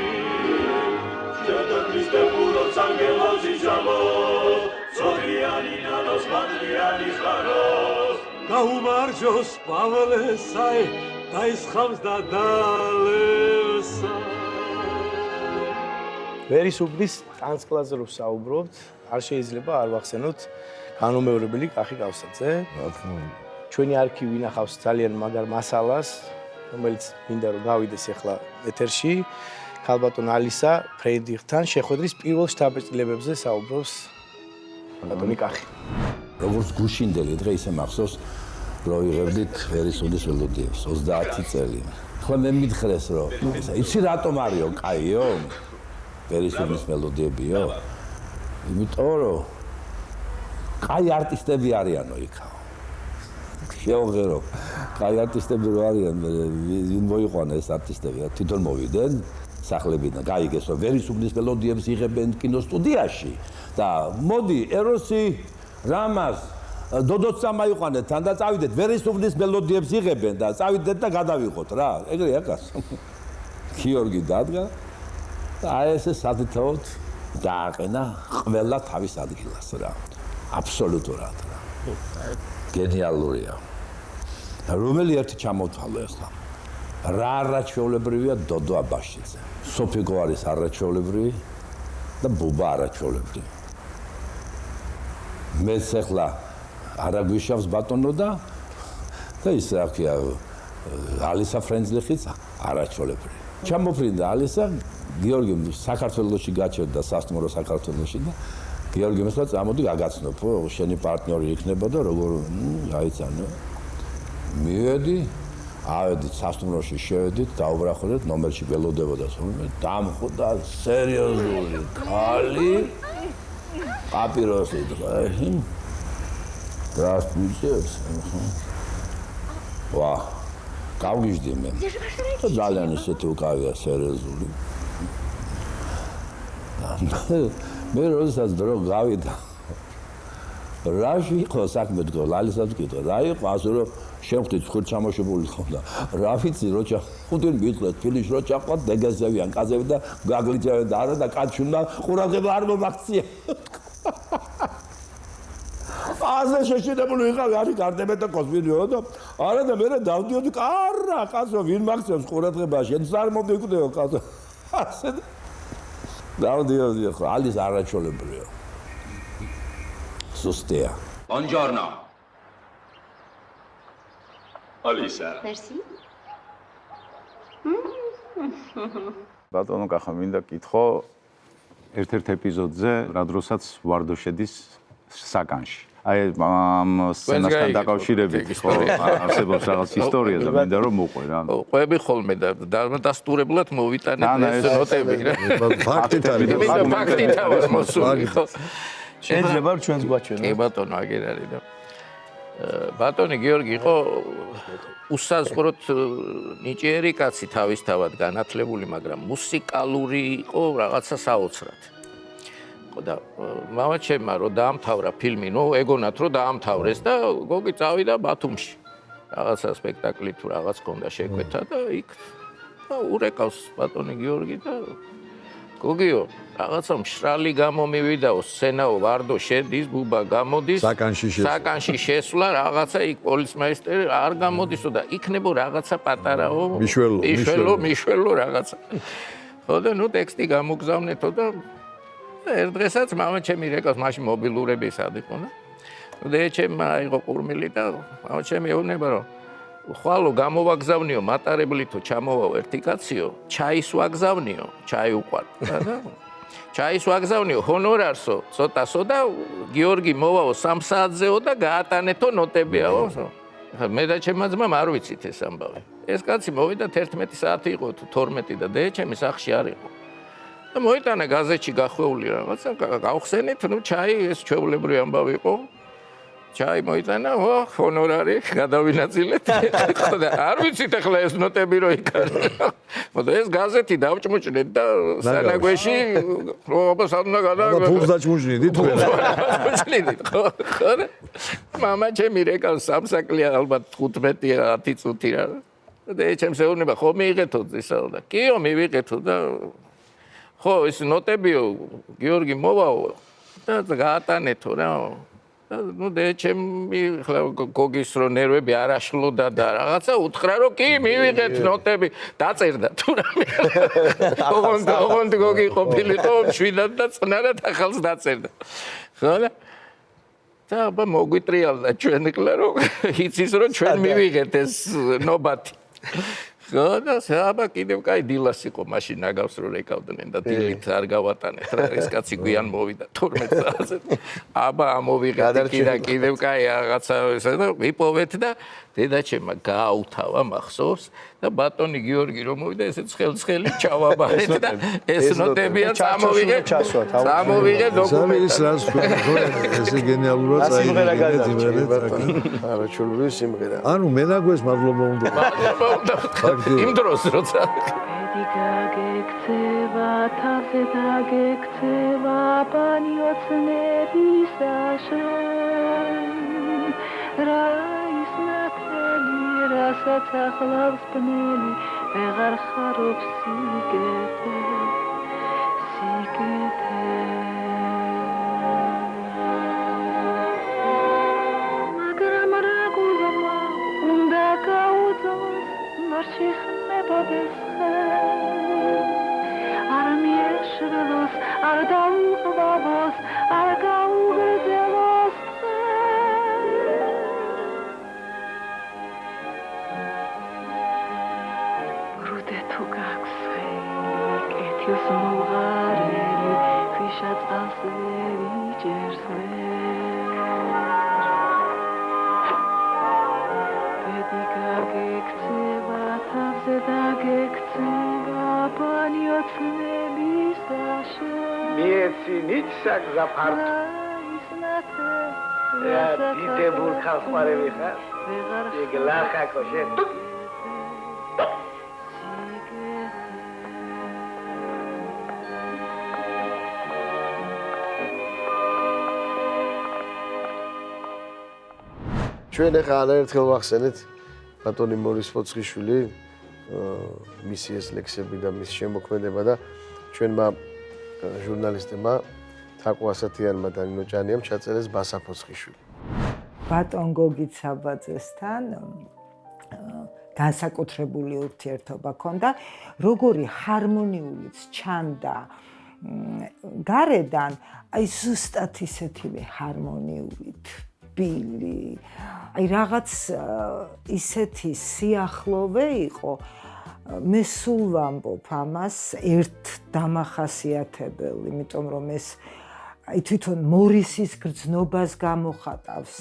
შევდა ქრისტე პუროც ანგელოზ იჟამო, ზოგიანი ნანოს მადრიანის ხაროს, გაუმარჯოს პავლესაი, დაისხამს და დალევსა. ვერისუბნის ტანსკლაზე რო საუბრობთ, არ შეიძლება არ ვახსენოთ განუმეორებელი კახი კავსაძე. ჩვენი არქივი ინახავს ძალიან მაგარ მასალას, რომელიც მინდა რომ გავიდეს ახლა ეთერში. ქალბატონ ალისა ფრეიდრიხთან შეხვედრის პირველ შთაბეჭდილებებზე საუბრობს ბატონი კახი. როგორც გუშინდელი დღე ისე მახსოვს რომ იღებდით ვერისუბნის მელოდიებს 30 წელი. ხო მე მითხრეს რომ იცი რატომ არისო, კაიო? ვერისუბნის მელოდიებიო? იმიტომ რომ კაი არტისტები არიანო იქა. შეუღერო. კაი არტისტები რო არიან, ვინ მოიყვანა ეს არტისტები? თვითონ მოვიდნენ სახლებიდან. გაიგეს რომ ვერისუბნის მელოდიებს იღებენ კინოსტუდიაში და მოდი ეროსი რამას დოდოცა მაიყვანეთ თან და წავიდეთ ვერისუბნის მელოდიებს იღებენ და წავიდეთ და გადავიღოთ რა. ეგრეა კაცო. გიორგი დადგა და აი ესე სადითაოდ დააყენა ყველა თავის ადგილას რა. აბსოლუტურად რა. გენიალურია. რომელი ერთი ჩამოვთვალო ახლა. რა არაჩვეულებრივია დოდო აბაშიძე. სოფიკო არის არაჩვეულებრივი და ბუბა არაჩვეულებრივი. მეც ახლა არა გვიშავს ბატონო და ის რა ქვია ალისა ფრენძლიხიც არაჩვეულებრივი. ჩამოფრინდა ალისა გიორგი საქართველოში გაჩერდა სასტუმრო საქართველოში და გიორგი მესლა წამოდი გაგაცნობო შენი პარტნიორი იქნება და როგორ გაიცანო მივედი ავედით სასტუმროში შევედით დაუბრახულეთ ნომერში ველოდებოდა თორმე დამხვდა სერიოზული ქალი პაპიროსი Здравствуйте. ვა გავგიჟდი მე ძალიან ისეთი უკავია სერიოზული მე როდესაც დრო გავიდა რაში იყო საქმე თქო ლალისაც კითხა რა იყო ასე რომ შევხვდით ხუთ ჩამოშებული ხონდა რა ვიცი როჭა ხუთი მიტყლეთ ფილიშ როჭა ყვა დეგეზევიან კაზები და გაგლიჩავენ და არა და კაცშუნა ყურადღება არ მომაქცია აზე შეშინებული ვიყავი არის გარდები და კოსმინიო და არა და მე დავდიოდი არა კაცო ვინ მაქცევს ყურადღება შენს არ მომიკვდეო კაცო ასე დავდიოდი ხო ალის არაჩვეულებრივია Sostea. Buongiorno. Alisa. Merci. ბატონო კახა მინდა კითხო ერთ-ერთ ეპიზოდზე რა დროსაც ვარდო შედის საკანში. აი ამ სცენასთან დაკავშირებით ხო არსებობს რაღაც ისტორია და მინდა რომ მოყვე რა. ყვები ხოლმე და დამადასტურებლად მოვიტანეთ ეს ნოტები რა. ფაქტით არის. ფაქტით არის მოსული ხო. შეიძლება ჩვენს გვაჩვენო. კი ბატონო აგერ არის და ბატონი გიორგი იყო უსაზღვროდ ნიჭიერი კაცი თავისთავად განათლებული, მაგრამ მუსიკალური იყო რაღაცა საოცრად. ხო და მამაჩემმა რო დაამთავრა ფილმი, ნუ ეგონათ რომ დაამთავრეს და გოგი წავიდა ბათუმში. რაღაცა სპექტაკლი თუ რაღაც ჰქონდა შეკვეთა და იქ ურეკავს ბატონი გიორგი და გოგიო, რაღაცა მშრალი გამომივიდაო, სცენაო, ვარდო შედის, ბუბა გამოდის, საკანში შესვლა, რაღაცა იქ პოლიცმაისტერი არ გამოდისო და იქნებო რაღაცა პატარაო, მიშველო რაღაცა. ხო და ნუ ტექსტი გამოგზავნეთო და ერთ დღესაც მამაჩემი რეკავს, მაშინ მობილურები სად იყო და დედაჩემმა აიღო ყურმილი და მამაჩემი ეუბნება რომ ხვალო გამოვაგზავნიო მატარებლითო ჩამოვაო ერთი კაციო ჩაის ვაგზავნიო ჩაი უყვარ და ჩაის ვაგზავნიო ჰონორარსო ცოტასო და გიორგი მოვაო 3 საათზეო და გაატანეთო ნოტებიაო მე და ჩემმა ძმამ არ ვიცით ეს ამბავი ეს კაცი მოვიდა 11 საათი იყო თუ 12 და დედაჩემი სახში არ იყო და მოიტანა გაზეთში გახვეული რაღაცა გავხსენით ნუ ჩაი ეს ჩვეულებრივი ამბავი იყო ჩაი მოიტანა, ჰონორარი გადავინაწილეთ. ხო და არ ვიცით ახლა ეს ნოტები რო იქნება. ხო და ეს გაზეთი დავჭმუჭნეთ და სანაგვეში პრობას უნდა გადავაგდო. ფულს დაჭმუჭნიდით თქვენ. დაჭმუჭნიდით, ხო. მამა ჩემი რეკავს სამსაკლია ალბათ 15-10 წუთი რა. და ჩემს ეუბნება, ხო მიიღეთო ისა და კიო მივიღეთო და ხო ეს ნოტებიო გიორგი მოვაო და გაატანეთო რა. ნუ დედაჩემი ხლა გოგის რო ნერვები არ აშლოდა და რაღაცა უთხრა რომ კი მივიღეთ ნოტები დაწერდა თუ რამე ოღონდ გოგი ყოფილიყო შვიდად და წნარად ახალს დაწერდა ხო და აბა მოგვიტრიალდა ჩვენ ხლა რომ იცის რომ ჩვენ მივიღეთ ეს ნობათი ხო და აბა კიდევ კაი დილას იყო მაშინ ნაგავს რო რეკავდნენ და დილით არ გავატანეთ რა ეს კაცი გვიან მოვიდა 12 საათზე აბა ამოვიღეთ კიდევ კაი რაღაცა ესა და ვიპოვეთ და დედაჩემმა გააუთავა მახსოვს და ბატონი გიორგი რომ მოვიდა ესეც ხელცხელი ჩავაბარეთ და ეს ნოტებია წამოვიღე დოკუმენტად ესე გენიალურად წაიღეთ არაჩვეულებრივი სიმღერა ანუ მენაგვეს მადლობა უნდა იმ დროს როცა გაგექცევა თაზე დაგექცევა პანიოცნების აშენ რაის ნათელი რასაც ახლავს ბნელი ვეღარ ხარობს სიგეთე ყვარელი ქვიშა წყალს ვერ იჭერს ბედი გაგექცევა თავზე დაგექცევა ბანიოცნების აშე მიეცინით საგზაფართ დიდებულ ხალხმარები ხარ იგლახა კოშე ჩვენ ახლა არაერთხელ ვახსენეთ ბატონი მორის ფოცხიშვილი მისი ეს ლექსები და მის შემოქმედება და ჩვენმა ჟურნალისტებმა თაკო ასათიანმა და ნინო ჭანიამ ჩაწერეს ბასა ფოცხიშვილი. ბატონ გოგი ცაბაძესთან განსაკუთრებული ურთიერთობა ჰქონდა, როგორი ჰარმონიულიც ჩანდა გარედან, აი ზუსტად ისეთივე ჰარმონიულით ბილი, აი რაღაც ისეთი სიახლოვე იყო, მე სულ ვამბობ ამას ერთ დამახასიათებელ, იმიტომ რომ ეს აი თვითონ მორისის გრძნობას გამოხატავს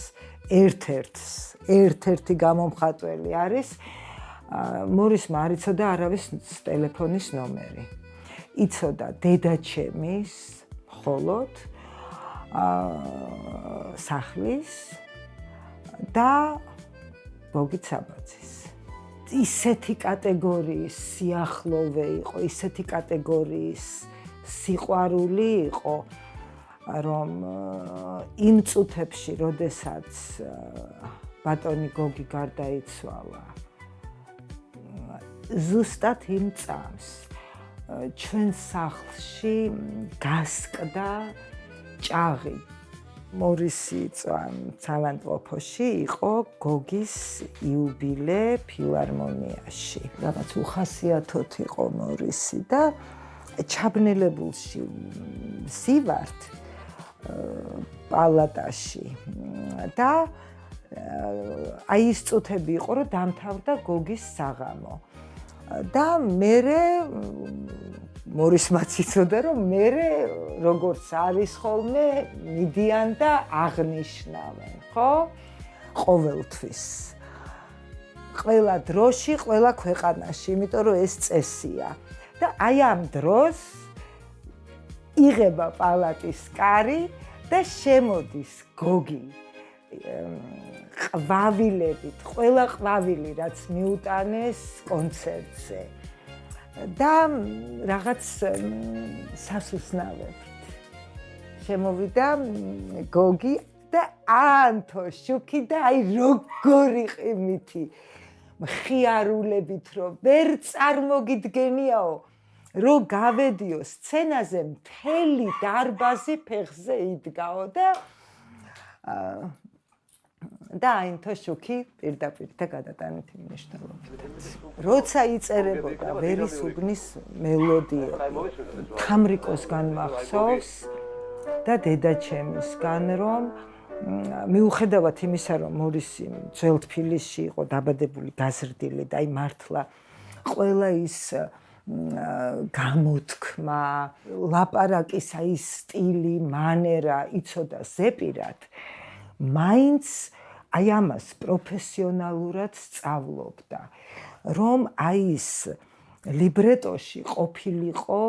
ერთ-ერთი გამომხატველი არის მორისმა არ იცოდა არავის ტელეფონის ნომერი. იცოდა დედაჩემის მხოლოდ სახლის და გოგი ცაბაძის. ისეთი კატეგორიის სიახლოვე იყო, ისეთი კატეგორიის სიყვარული იყო, რომ იმ წუთებში, როდესაც ბატონი გოგი გარდაიცვალა, ზუსტად იმ წამს ჩვენ სახლში გასკდა ჭაღი. მორისი ცალანტყოფოში იყო გოგის იუბილე ფილარმონიაში. რაღაც უხასიათოთ იყო მორისი და ჩაბნელებულში ვსივართ პალატაში და აი ის წუთები იყო, რომ დამთავრდა გოგის საღამო. და მერე მორისმაც იცოდა, რომ მერე როგორც არის ხოლმე მიდიან და აღნიშნავენ, ხო? ყოველთვის. ყველა დროში, ყველა ქვეყანაში, იმიტომ რომ ეს წესია. და აი ამ დროს იღება პალატის კარი და შემოდის გოგი ყვავილებით, ყველა ყვავილი რაც მიუტანეს კონცერტზე და რაღაც სასუსნავებით შემოვიდა გოგი და ანთო შუქი და აი როგორი ყიმითი მხიარულებით რომ ვერ წარმოგიდგენიაო რომ გავედიო სცენაზე მთელი დარბაზი ფეხზე იდგაო და აინთო შუქი პირდაპირ და გადატანით იმ მნიშვნელობითაც. როცა იწერებოდა ვერის უბნის მელოდია თამრიკოსგან მახსოვს და დედაჩემისგან რომ მიუხედავად იმისა რომ მორისი ძველ თბილისში იყო დაბადებული გაზრდილი და აი მართლა ყველა ის გამოთქმა, ლაპარაკის აი სტილი, მანერა იცოდა ზეპირად, მაინც აი ამას პროფესიონალურად სწავლობდა, რომ აი ის ლიბრეტოში ყოფილიყო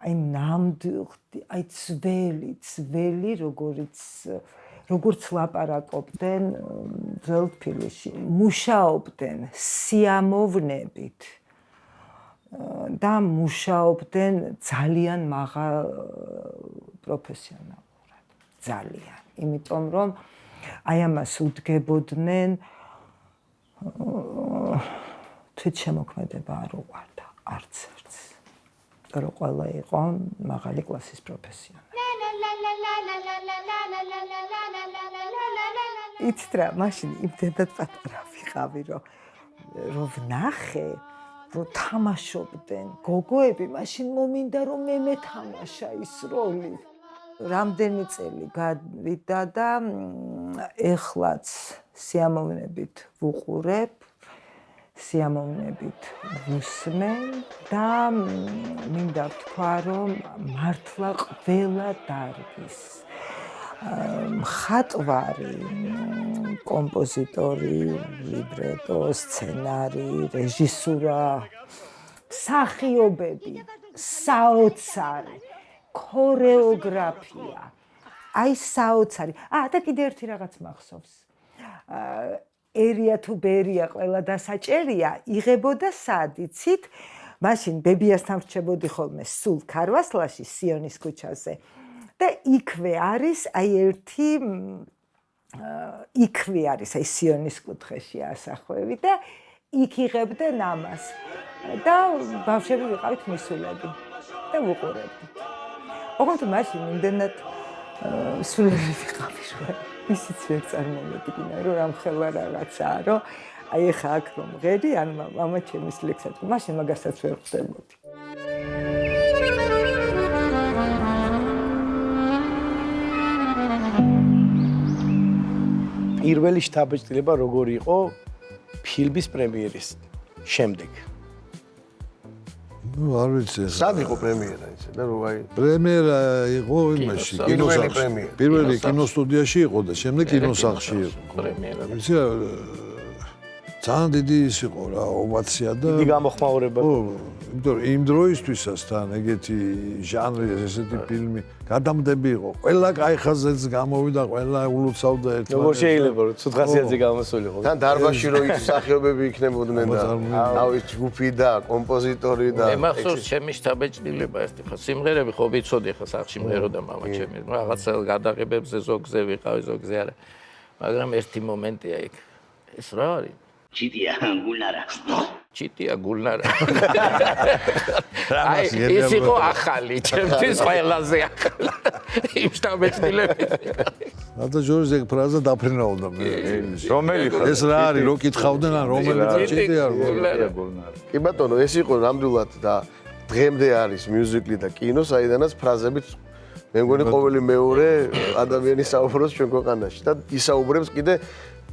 აი ნამდვილი, აი ძველი, როგორც ლაპარაკობდნენ ძველ თბილისში, მუშაობდნენ სიამოვნებით და მუშაობდნენ ძალიან მაღალ პროფესიონალურად, ძალიან. იმიტომ რომ აი ამას უდგებოდნენ თვითშემოქმედება არ უყვარდა არც ერთს. რომ ყველა იყო მაღალი კლასის პროფესიონალი. იცით რა, მაშინ იმდენად პატარა ვიყავი, რომ ვნახე, რომ თამაშობდნენ გოგოები, მაშინ მომინდა რომ მე მეთამაშა ის როლი. რამდენი წელი გავიდა და ეხლაც სიამოვნებით ვუყურებ სიამოვნებით ვუსმენ და მინდა ვთქვა, რომ მართლა ყველა დარგის მხატვარი, კომპოზიტორი, ლიბრეტო, სცენარი, რეჟისურა, მსახიობები, საოცარი, ქორეოგრაფია. აი საოცარი. და კიდე ერთი რაღაც მახსოვს. ერია თუ ბერია ყველა დასაჭერია, იღებოდა სად იცით? მაშინ ბებიასთან ვრჩებოდი ხოლმე სულ ქარვასლაში, სიონის ქუჩაზე. და იქვე არის აი ერთი იქვე არის აი სიონის კუთხეში ასახვევი და იქ იღებდნენ ამას. და ბავშვები ვიყავით მისულები და ვუყურებდით. ოღონდ მაშინ იმდენად სულელი ვიყავი რომ ისიც ვერ წარმოვედგინა რომ რამხელა რაღაცაა რომ აი ეხა აქ რომ ღერი ან მამა ჩემის ლექსად მაშინ მაგასაც ვერ ხვდებოდი. პირველი შთაბეჭდილება როგორი იყო ფილმის პრემიერის შემდეგ? არ ვიცი. სად იყო პრემიერა ისე და რო აი პრემიერა იყო იმაში, კინოსახლში. პირველი კინოსტუდიაში იყო და შემდეგ კინოსახლში იყო. პრემიერა. ვიცი რა ძალიან დიდი ის იყო რა, ოვაცია და დიდი გამოხმაურება. ხო, იმიტომ რომ იმ დროისთვისაც თან ეგეთი ჟანრი, ესეთი ფილმი გადამდები იყო. ყველა კაი ხაზეც გამოვიდა, ყველა ულოცავდა ერთმანეთს. როგორ შეიძლება რომ ცუდ ხასიათზე გამოსულიყო? თან დარბაზში რო ის მსახიობები იქნებოდნენ და ავი ჯგუფი და კომპოზიტორი და მე მახსოვს ჩემი შთაბეჭდილება ერთი ხა სიმღერები ხო ვიცოდი ხა სახში მღეროდა მამა ჩემი რაღაცა გადაღებებზე ზოგზე ვიყავი ზოგზე არა მაგრამ ერთი მომენტია იქ ეს რა არის ჩიტია გულნარა ჩიტია გულნარა აი ის იყო ახალი ჩემთვის ყველაზე ახალი იმ შთაბეჭდილებით და ჯორჯ ეგ ფრაზა დაფრინავდა მე რომელი ხარ ეს რა არის რო კითხავდნენ ან რომელი ჩიტია გულნარა კი ბატონო ეს იყო ნამდვილად და დღემდე არის მიუზიკლი და კინო საიდანაც ფრაზებით მე მგონი ყოველი მეორე ადამიანი საუბრობს ჩვენ ქვეყანაში და ისაუბრებს კიდე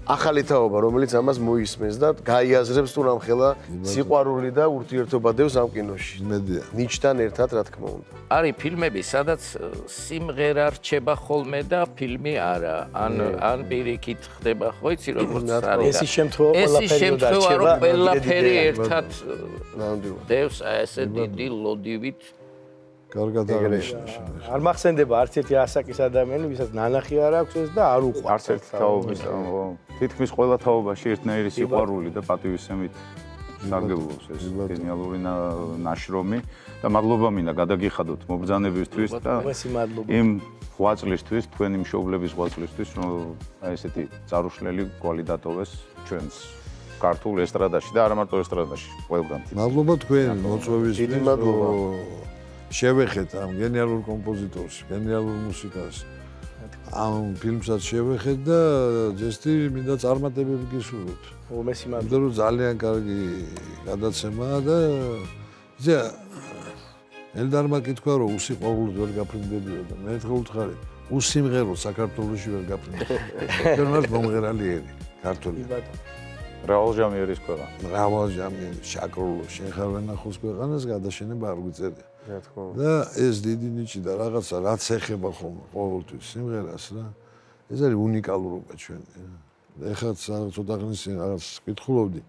ახალი თაობა რომელიც ამას მოისმენს და გაიაზრებს თუ რამხელა სიყვარული და ურთიერთობა დევს ამ კინოში მედია ნიჩთან ერთად რა თქმა უნდა არის ფილმები სადაც სიმღერა რჩება ხოლმე და ფილმი არა ან პირიქით ხდება ხო იცი როგორც არის ეს შემთხვევა ყველაფერი ერთად დევს ესე დიდი ლოდივით კარგად აღნიშნეს. არ მახსენდება არც ერთი ასაკის ადამიანი, ვისაც ნანახი არ აქვს ეს და არ უყვარს. არც ერთი თაობის, ხო. თითქმის ყველა თაობაში ერთნაირი სიყვარული და პატივისცემით სარგებლობს ეს გენიალური ნაშრომი და მადლობა მინდა გადაგიხადოთ მობრძანებისთვის და იმ ღვაწლისთვის, თქვენი მშობლების ღვაწლისთვის, რომ აი ესეთი წარუშლელი კვალი დატოვეს ჩვენს ქართულ ესტრადაში და არა მარტო ესტრადაში, ყველგან. მადლობა თქვენ მოწვევისთვის. დიდი მადლობა. შევეხეთ ამ გენიალურ კომპოზიტორს, გენიალურ მუსიკას. ამ ფილმსაც შევეხეთ და ჯესტი მინდა წარმატებები გისურვოთ. უმესი მადლობა. იმიტომ რომ ძალიან კარგი გადაცემაა და ისა ელდარმა კითხვა რომ უსიყვარულოდ ვერ გაფრინდებიო და მე ერთხელ ვთხარი უსიმღეროდ საქართველოში ვერ გაფრინდებიო. ჩვენ ვართ მომღერალიერი ქართველი. რავალ ჟამიერის ქვეყანა. რავალ ჟამიერი, შაკრულო, შენ ხარ ვენახოს ქვეყანას გადაშენება არ გვიწერია. და ეს დიდი ნიჭი და რაღაცა რაც ეხება ხოლმე ყოველთვის სიმღერას რა ეს არის უნიკალურობა ჩვენი და ეხლა ცოტა ხნის წინ რაღაც ვკითხულობდი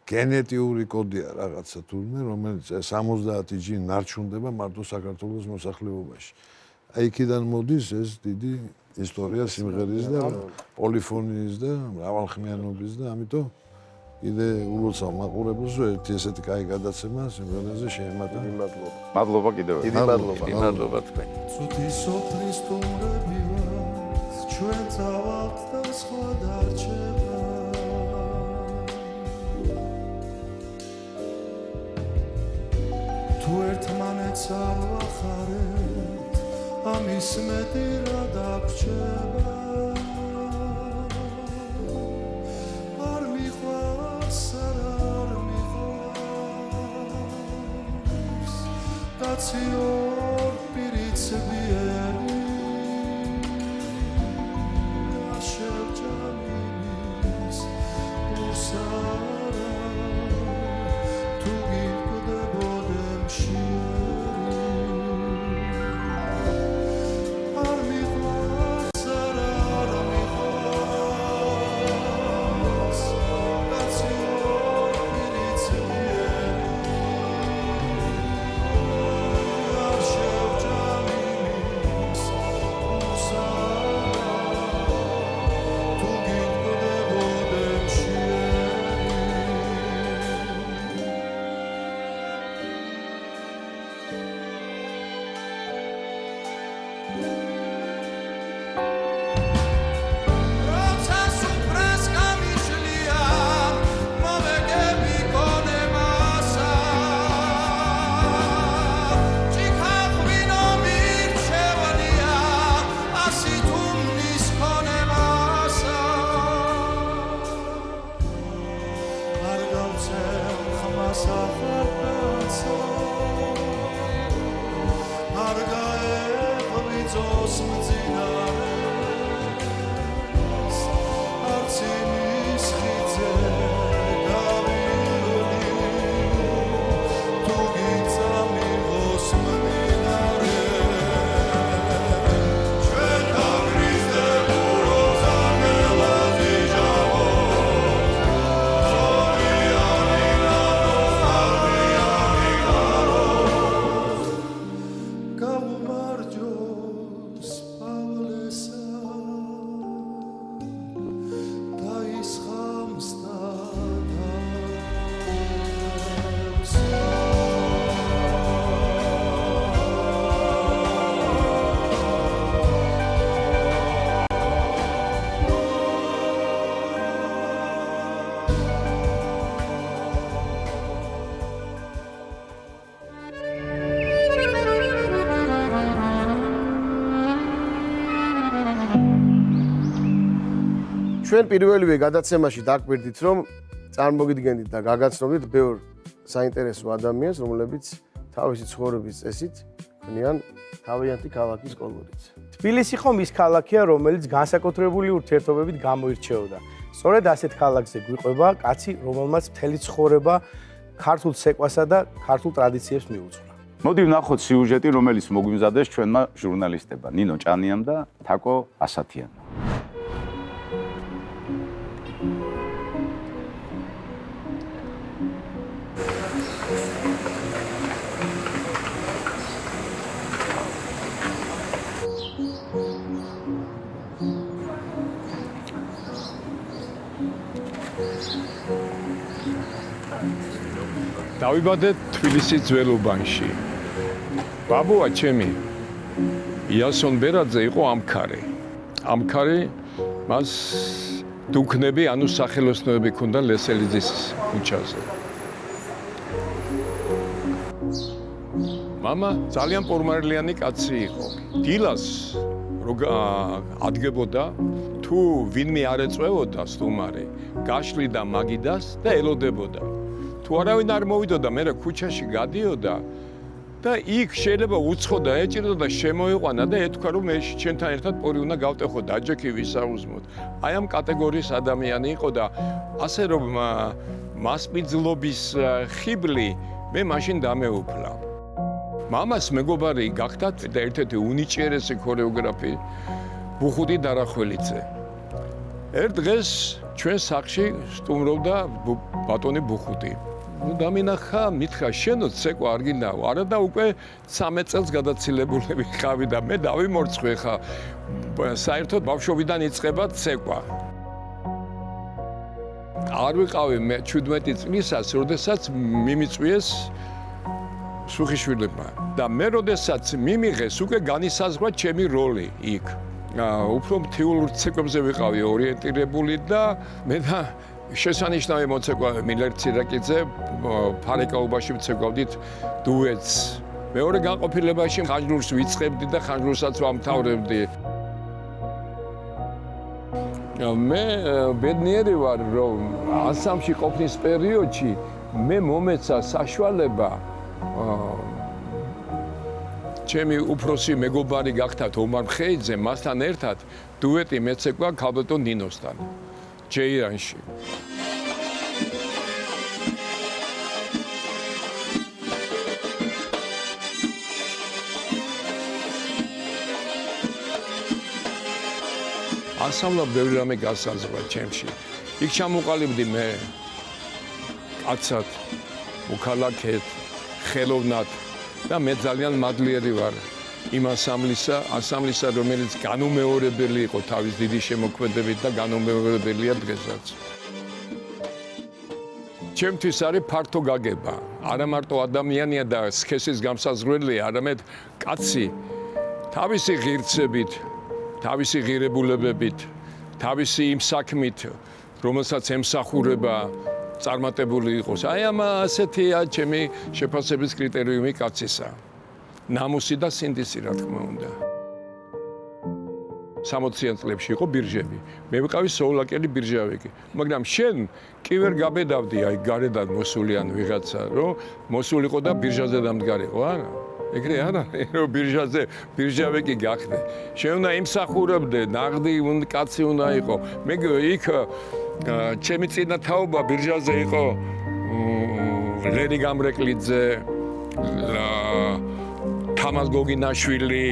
გენეტიური კოდია რაღაცა თურმე რომელიც 70-ი ნარჩუნდება მარტო საქართველოს მოსახლეობაში აი იქიდან მოდის ეს დიდი ისტორია სიმღერის და პოლიფონიის და მრავალხმიანობის და ამიტომ კიდე ულოცავ მაყურებელს რომ ერთი ესეთი კაი გადაცემა სიმღერაზე შეემატა. მადლობა. მადლობა კიდევ ერთხელ. დიდი მადლობა. მადლობა თქვენ. ცუდი სოფლის ტურები ვართ, ჩვენ წავალთ და სხვა დარჩება. თუ ერთმანეთს არ ვახარებთ, ამის მეტი რა დაგვრჩება. Cior pirits bieri Asher jaminis Usara ჩვენ პირველივე გადაცემაში დაგვირდით, რომ წარმოგიდგენდით და გაგაცნობდით ბევრ საინტერესო ადამიანს, რომლებიც თავისი ცხოვრების წესით ქმნიან თავიანთი ქალაქის კოლორიტს. თბილისი ხომ ის ქალაქია, რომელიც განსაკუთრებული ურთიერთობებით გამოირჩეოდა. სწორედ ასეთ ქალაქზე გვიყვება კაცი, რომელმაც მთელი ცხოვრება ქართულ ცეკვასა და ქართულ ტრადიციებს მიუძღვნა. მოდი ვნახოთ სიუჟეტი, რომელიც მოგვიმზადეს ჩვენმა ჟურნალისტებმა, ნინო ჭანიამ და თაკო ასათიანმა. დავიბადე თბილისის ძველ უბანში. ბაბუა ჩემი იასონ ბერაძე იყო ამქარი. ამქარი მას დუქნები, ანუ სახელოსნოები ჰქონდა ლესელიძის ქუჩაზე. მამა ძალიან პორმარილიანი კაცი იყო. დილას ადგებოდა თუ ვინმე არ ეწვევოდა სტუმარი, გაშლიდა მაგიდას და ელოდებოდა. თუ არავინ არ მოვიდოდა, მე ქუჩაში გადიოდა და იქ შეიძლება უცხოდა, ეჭირდა და შემოიყვანა და ეთქვა რომ მე ჩვენთან ერთად პორი უნდა გავტეხო, დაჯექი ვისაუზმოთ. აი ამ კატეგორიის ადამიანი იყო და ასე რომ მასპინძლობის ხიბლი მე მაშინ დამეუფლა. მამას მეგობარი გახდათ და ერთ-ერთი უნიჭიერესი ქორეოგრაფი ბუხუტი დარახველიძე. ერთ დღეს ჩვენ სახლში სტუმრობდა ბატონი ბუხუტი. დამინახა, მითხრა, შენო ცეკვა არ გინდაო, არა და უკვე 13 წელს გადაცილებული ხავი და მე დავიმორცხვე ხა. საერთოდ ბავშვობიდან იწყება ცეკვა. არ ვიყავი მე 17 წლისას, როდესაც მიმიწვიეს სუხიშვილებმა და მე როდესაც მიმიღეს, უკვე განისაზღვრა ჩემი როლი იქ. უფრო მთიულ ცეკვებზე ვიყავი ორიენტირებული და მე და შესანიშნავი მოცეკვავე მილერ ცირაკიძე ფარეკაობაში ვცეკვავდით დუეტს. მეორე განყოფილებაში ხანჯლურს ვიწყებდი და ხანჯლურსაც ვამთავრებდი. მე ბედნიერი ვარ, რომ ანსამბლში ყოფნის პერიოდში მე მომეცა საშუალება ჩემი უფროსი მეგობარი გახდათ ომარ მხეიძე, მასთან ერთად დუეტი მეცეკვა ქალბატონ ნინოსთან ჯეირანში. ასამლა ბევრი რამე გასაზღვრა ჩემში. იქ ჩამოყალიბდი მე კაცად, მოქალაქედ, ხელოვნად და მე ძალიან მადლიერი ვარ იმ ანსამბლისა, რომელიც განუმეორებელი იყო თავის დიდი შემოქმედებით და განუმეორებელია დღესაც. ჩემთვის არის ფართო გაგება. არა მარტო ადამიანია და სქესის გამსაზღვრელია, არამედ კაცი თავისი ღირსებით, თავისი ღირებულებებით, თავისი იმ საქმით, რომელსაც ემსახურება წარმატებული იყოს. აი ამ ასეთია ჩემი შეფასების კრიტერიუმი კაცისა. ნამუსი და სინდისი, რა თქმა უნდა. 60-იან წლებში იყო ბირჟები. მე ვიყავი სოულაკელი ბირჟავიკი. მაგრამ შენ კი ვერ გაბედავდი აი გარედან მოსულიან ვიღაცა, რომ მოსულიყო და ბირჟაზე დამდგარიყო, არა? ეგრე არა, რომ ბირჟავიკი გახდე. შენ უნდა იმსახურებდე, ნაღდი კაცი უნდა იყო. მე იქ ჩემი წინა თაობა ბირჟაზე იყო ლენი გამრეკლიძე, თამაზ გოგინაშვილი,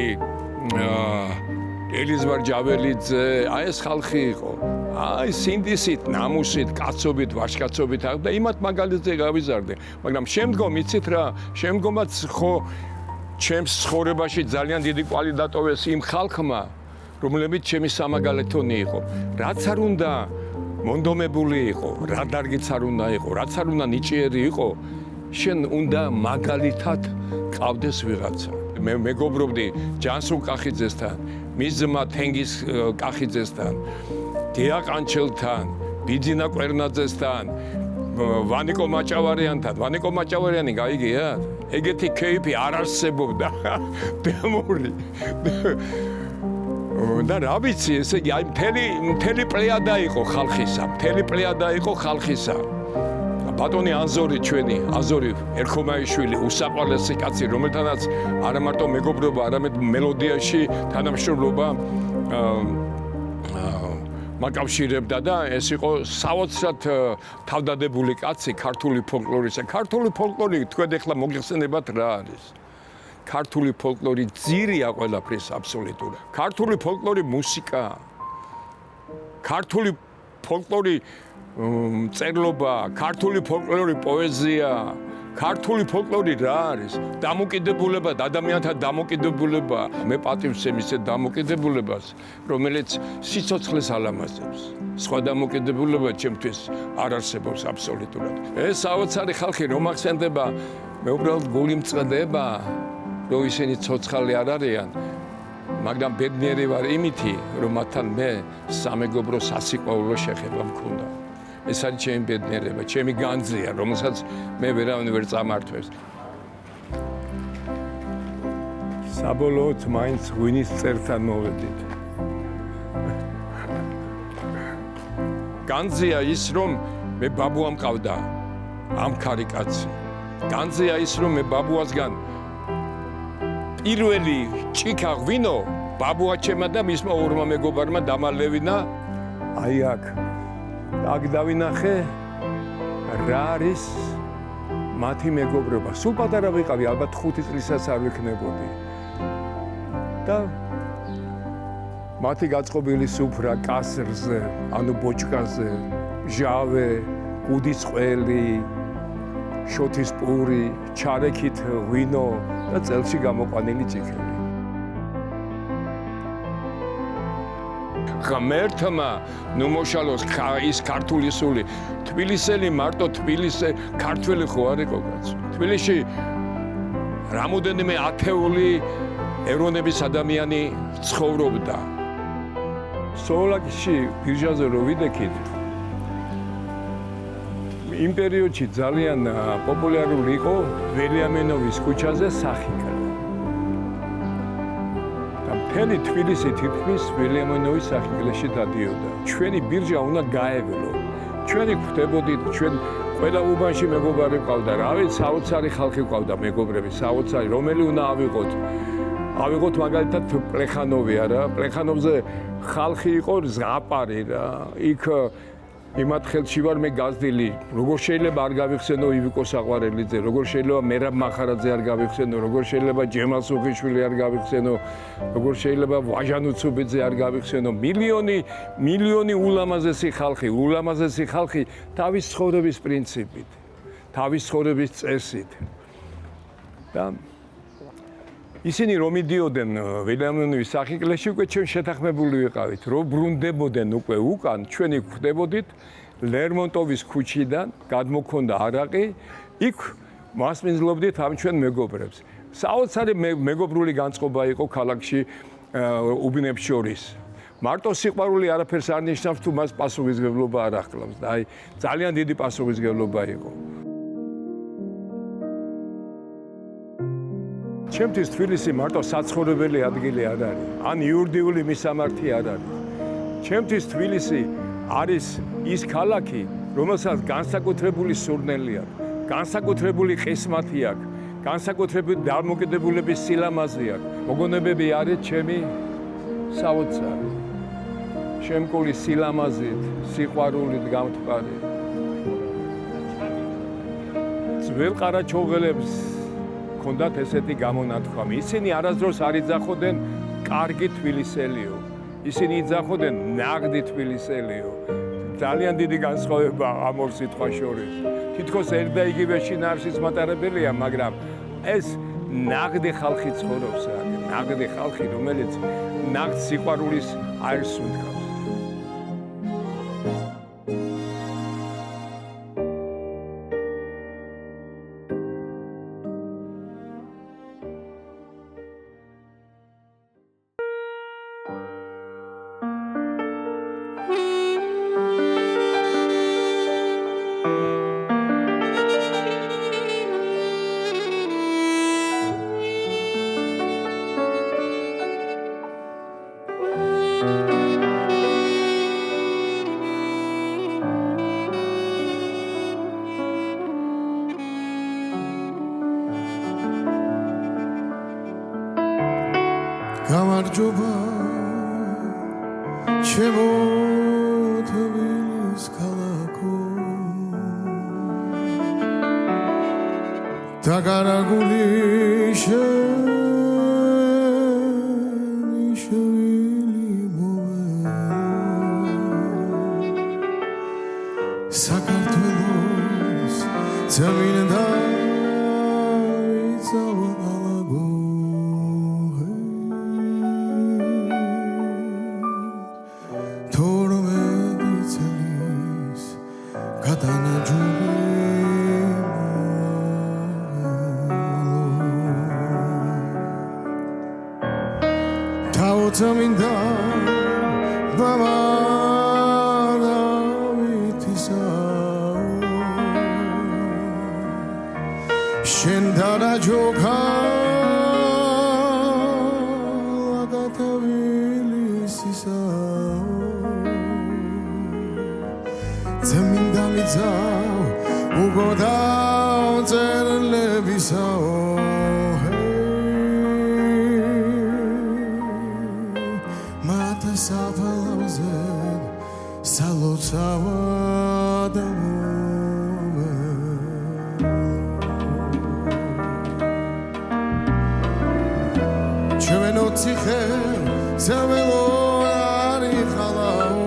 ელიზბარ ჯაველიძე, აი ეს ხალხი იყო. აი სინდისით, ნამუსით, კაცობით, ვაჟკაცობით და იმათ მაგალითზე გავიზარდე. მაგრამ შემდგომ იცით რა, შემდგომაც ხო ჩემს ცხოვრებაში ძალიან დიდი კვალი დატოვეს იმ ხალხმა, რომლებიც ჩემი სამაგალითონი იყო. რაც არ უნდა მონდომებული იყო, რა დარგიც არ უნდა იყო, რაც არ უნდა ნიჭიერი იყო, შენ უნდა მაგალითად ყავდეს ვიღაცა. მე მეგობრობდი ჯანსუღ კახიძესთან, მის ძმა თენგიზ კახიძესთან, დია ყანჩელთან, ბიძინა კვერნაძესთან, ვანიკო მაჭავარიანთან. ვანიკო მაჭავარიანი გაიგიათ? ეგეთი кейფი არ არსებობდა. დემური. და რა ვიცი, ესე იგი, აი მთელი პლეიადა იყო ხალხისა, მთელი პლეიადა იყო ხალხისა. ბატონი ანზორი ჩვენი, აზორი ერქომაიშვილი, უსაყვარლესი კაცი, რომელთანაც არა მარტო მეგობრობა, არამედ მელოდიაში თანამშრომლობა მაკავშირებდა და ეს იყო საოცრად თავდადებული კაცი ქართული ფოლკლორისა. ქართული ფოლკლორი თქვენ ახლა მოგიხსენებათ რა არის? ქართული ფოლკლორი ძირია ყველაფრის აბსოლუტურად. ქართული ფოლკლორი მუსიკაა. ქართული ფოლკლორი წერლობა, ქართული ფოლკლორი პოეზია, ქართული ფოლკლორი რა არის? დამოკიდებულება, ადამიანთა დამოკიდებულება. მე პატივცემ ისეთ დამოკიდებულებას, რომელიც სიცოცხლეს ალამაზებს. სხვა დამოკიდებულება ჩემთვის არ არსებობს აბსოლუტურად. ეს საოცარი ხალხი რომ ახსენდება, მე უბრალოდ გული მწყდება, რომ ისინი ცოცხალი არ არიან. მაგრამ ბედნიერი ვარ იმითი, რომ მათთან მე სამეგობრო სასიყვარულო შეხება მქონდა. ეს არის ჩემი ბედნიერება, ჩემი განძია, რომელსაც მე ვერავინ ვერ წამართვებს. საბოლოოდ მაინც ღვინის წერთან მოვედით. განძია ის, რომ მე ბაბუა მყავდა, ამქარი კაცი. განძია ის, რომ მე ბაბუასგან პირველი ჭიქა ღვინო ბაბუა ჩემა და მისმა ორმა მეგობარმა დამალევინა აი აქ დავინახე რა არის მათი მეგობრობა. სულ პატარა ვიყავი, ალბათ 5 წლისაც არ ვიქნებოდი. და მათი გაწყობილი სუფრა კასრზე, ანუ ბოჭკაზე, ჟავე, კუდის ყველი, შოთის პური, ჩარექით ღვინო და წელში გამოყვანილი ჭიქები. ღმერთმა ნუ მოშალოს ის ქართული სული. თბილისელი მარტო თბილისე ქართველი ხო არ იყო კაცო. თბილისში რამოდენიმე ათეული ეროვნების ადამიანი ცხოვრობდა. სოულაკში ბირჟაზე რო ვიდექით, იმ პერიოდში ძალიან პოპულარული იყო ველიამენოვის ქუჩაზე სახიკრა. და მთელი თბილისი თითქმის ველიამენოვის სახიკრაში დადიოდა. ჩვენი ბირჟა უნდა გაევლო. ჩვენი ხვდებოდით, ჩვენ ყველა უბანში მეგობარი ყავდა, რა ვიცი, საოცარი ხალხი ყავდა მეგობრები, საოცარი, რომელი უნდა ავიღოთ. ავიღოთ მაგალითად პლეხანოვი არა, პლეხანოვზე ხალხი იყო ზღაპარი რა. იქ იმათ ხელში ვარ მე გაზდილი. როგორ შეიძლება არ გავიხსენო ივიკო საყვარელიძე, როგორ შეიძლება მერაბ მახარაძე არ გავიხსენო, როგორ შეიძლება ჯემალ სუხიშვილი არ გავიხსენო, როგორ შეიძლება ვაჟანუცუბიძე არ გავიხსენო. მილიონი ულამაზესი ხალხი თავის ცხოვრების პრინციპით, თავის ცხოვრების წესით. და ისინი რომ მიდიოდნენ ველიამენოვის სახიკრეში, უკვე ჩვენ შეთანხმებული ვიყავით, რომ ბრუნდებოდნენ უკვე უკან, ჩვენ იქ ხვდებოდით ლერმონტოვის ქუჩიდან, გადმოქონდა არაყი, იქ მასმინძლობდით ამ ჩვენ მეგობრებს. საოცარი მეგობრული განწყობა იყო ქალაქში უბნებს შორის. მარტო სიყვარული არაფერს არ ნიშნავს თუ მას პასუხისმგებლობა არ ახლავს და აი ძალიან დიდი პასუხისმგებლობა იყო. ჩემთვის თბილისი მარტო საცხოვრებელი ადგილი არ არის, ან იურიდიული მისამართი არ არის. ჩემთვის თბილისი არის ის ქალაქი, რომელსაც განსაკუთრებული სურნელი აქვს, განსაკუთრებული ყისმათი აქვს, განსაკუთრებული დამოკიდებულების სილამაზე აქვს. მოგონებები არის ჩემი საოცარი. შემკული სილამაზით, სიყვარულით გამთბარი. ძველ ყარაჩოღელებს ჰქონდათ ესეთი გამონათქვამი. ისინი არასდროს არ იძახოდნენ კარგი თბილისელიო. ისინი იძახოდნენ ნაღდი თბილისელიო. ძალიან დიდი განსხვავება ამ ორ სიტყვას შორის. თითქოს ერთ და იგივე შინაარსის მატარებელია, მაგრამ ეს ნაღდი ხალხი ცხოვრობს, ნაღდი ხალხი, რომელიც ნაღდ სიყვარულის აირს უდგავს. გამარჯობა ჩემო თბილის ქალაქო დაგარაგული შენი შვილი საქართველოს ზემინდა იცავა ალაგო Tautaminda baba davitisa Shendara joka agatabilisisa Zaminda mizao ugoda zerlebisao Sapalauze salutava Čuveno cihe zavelo ari halao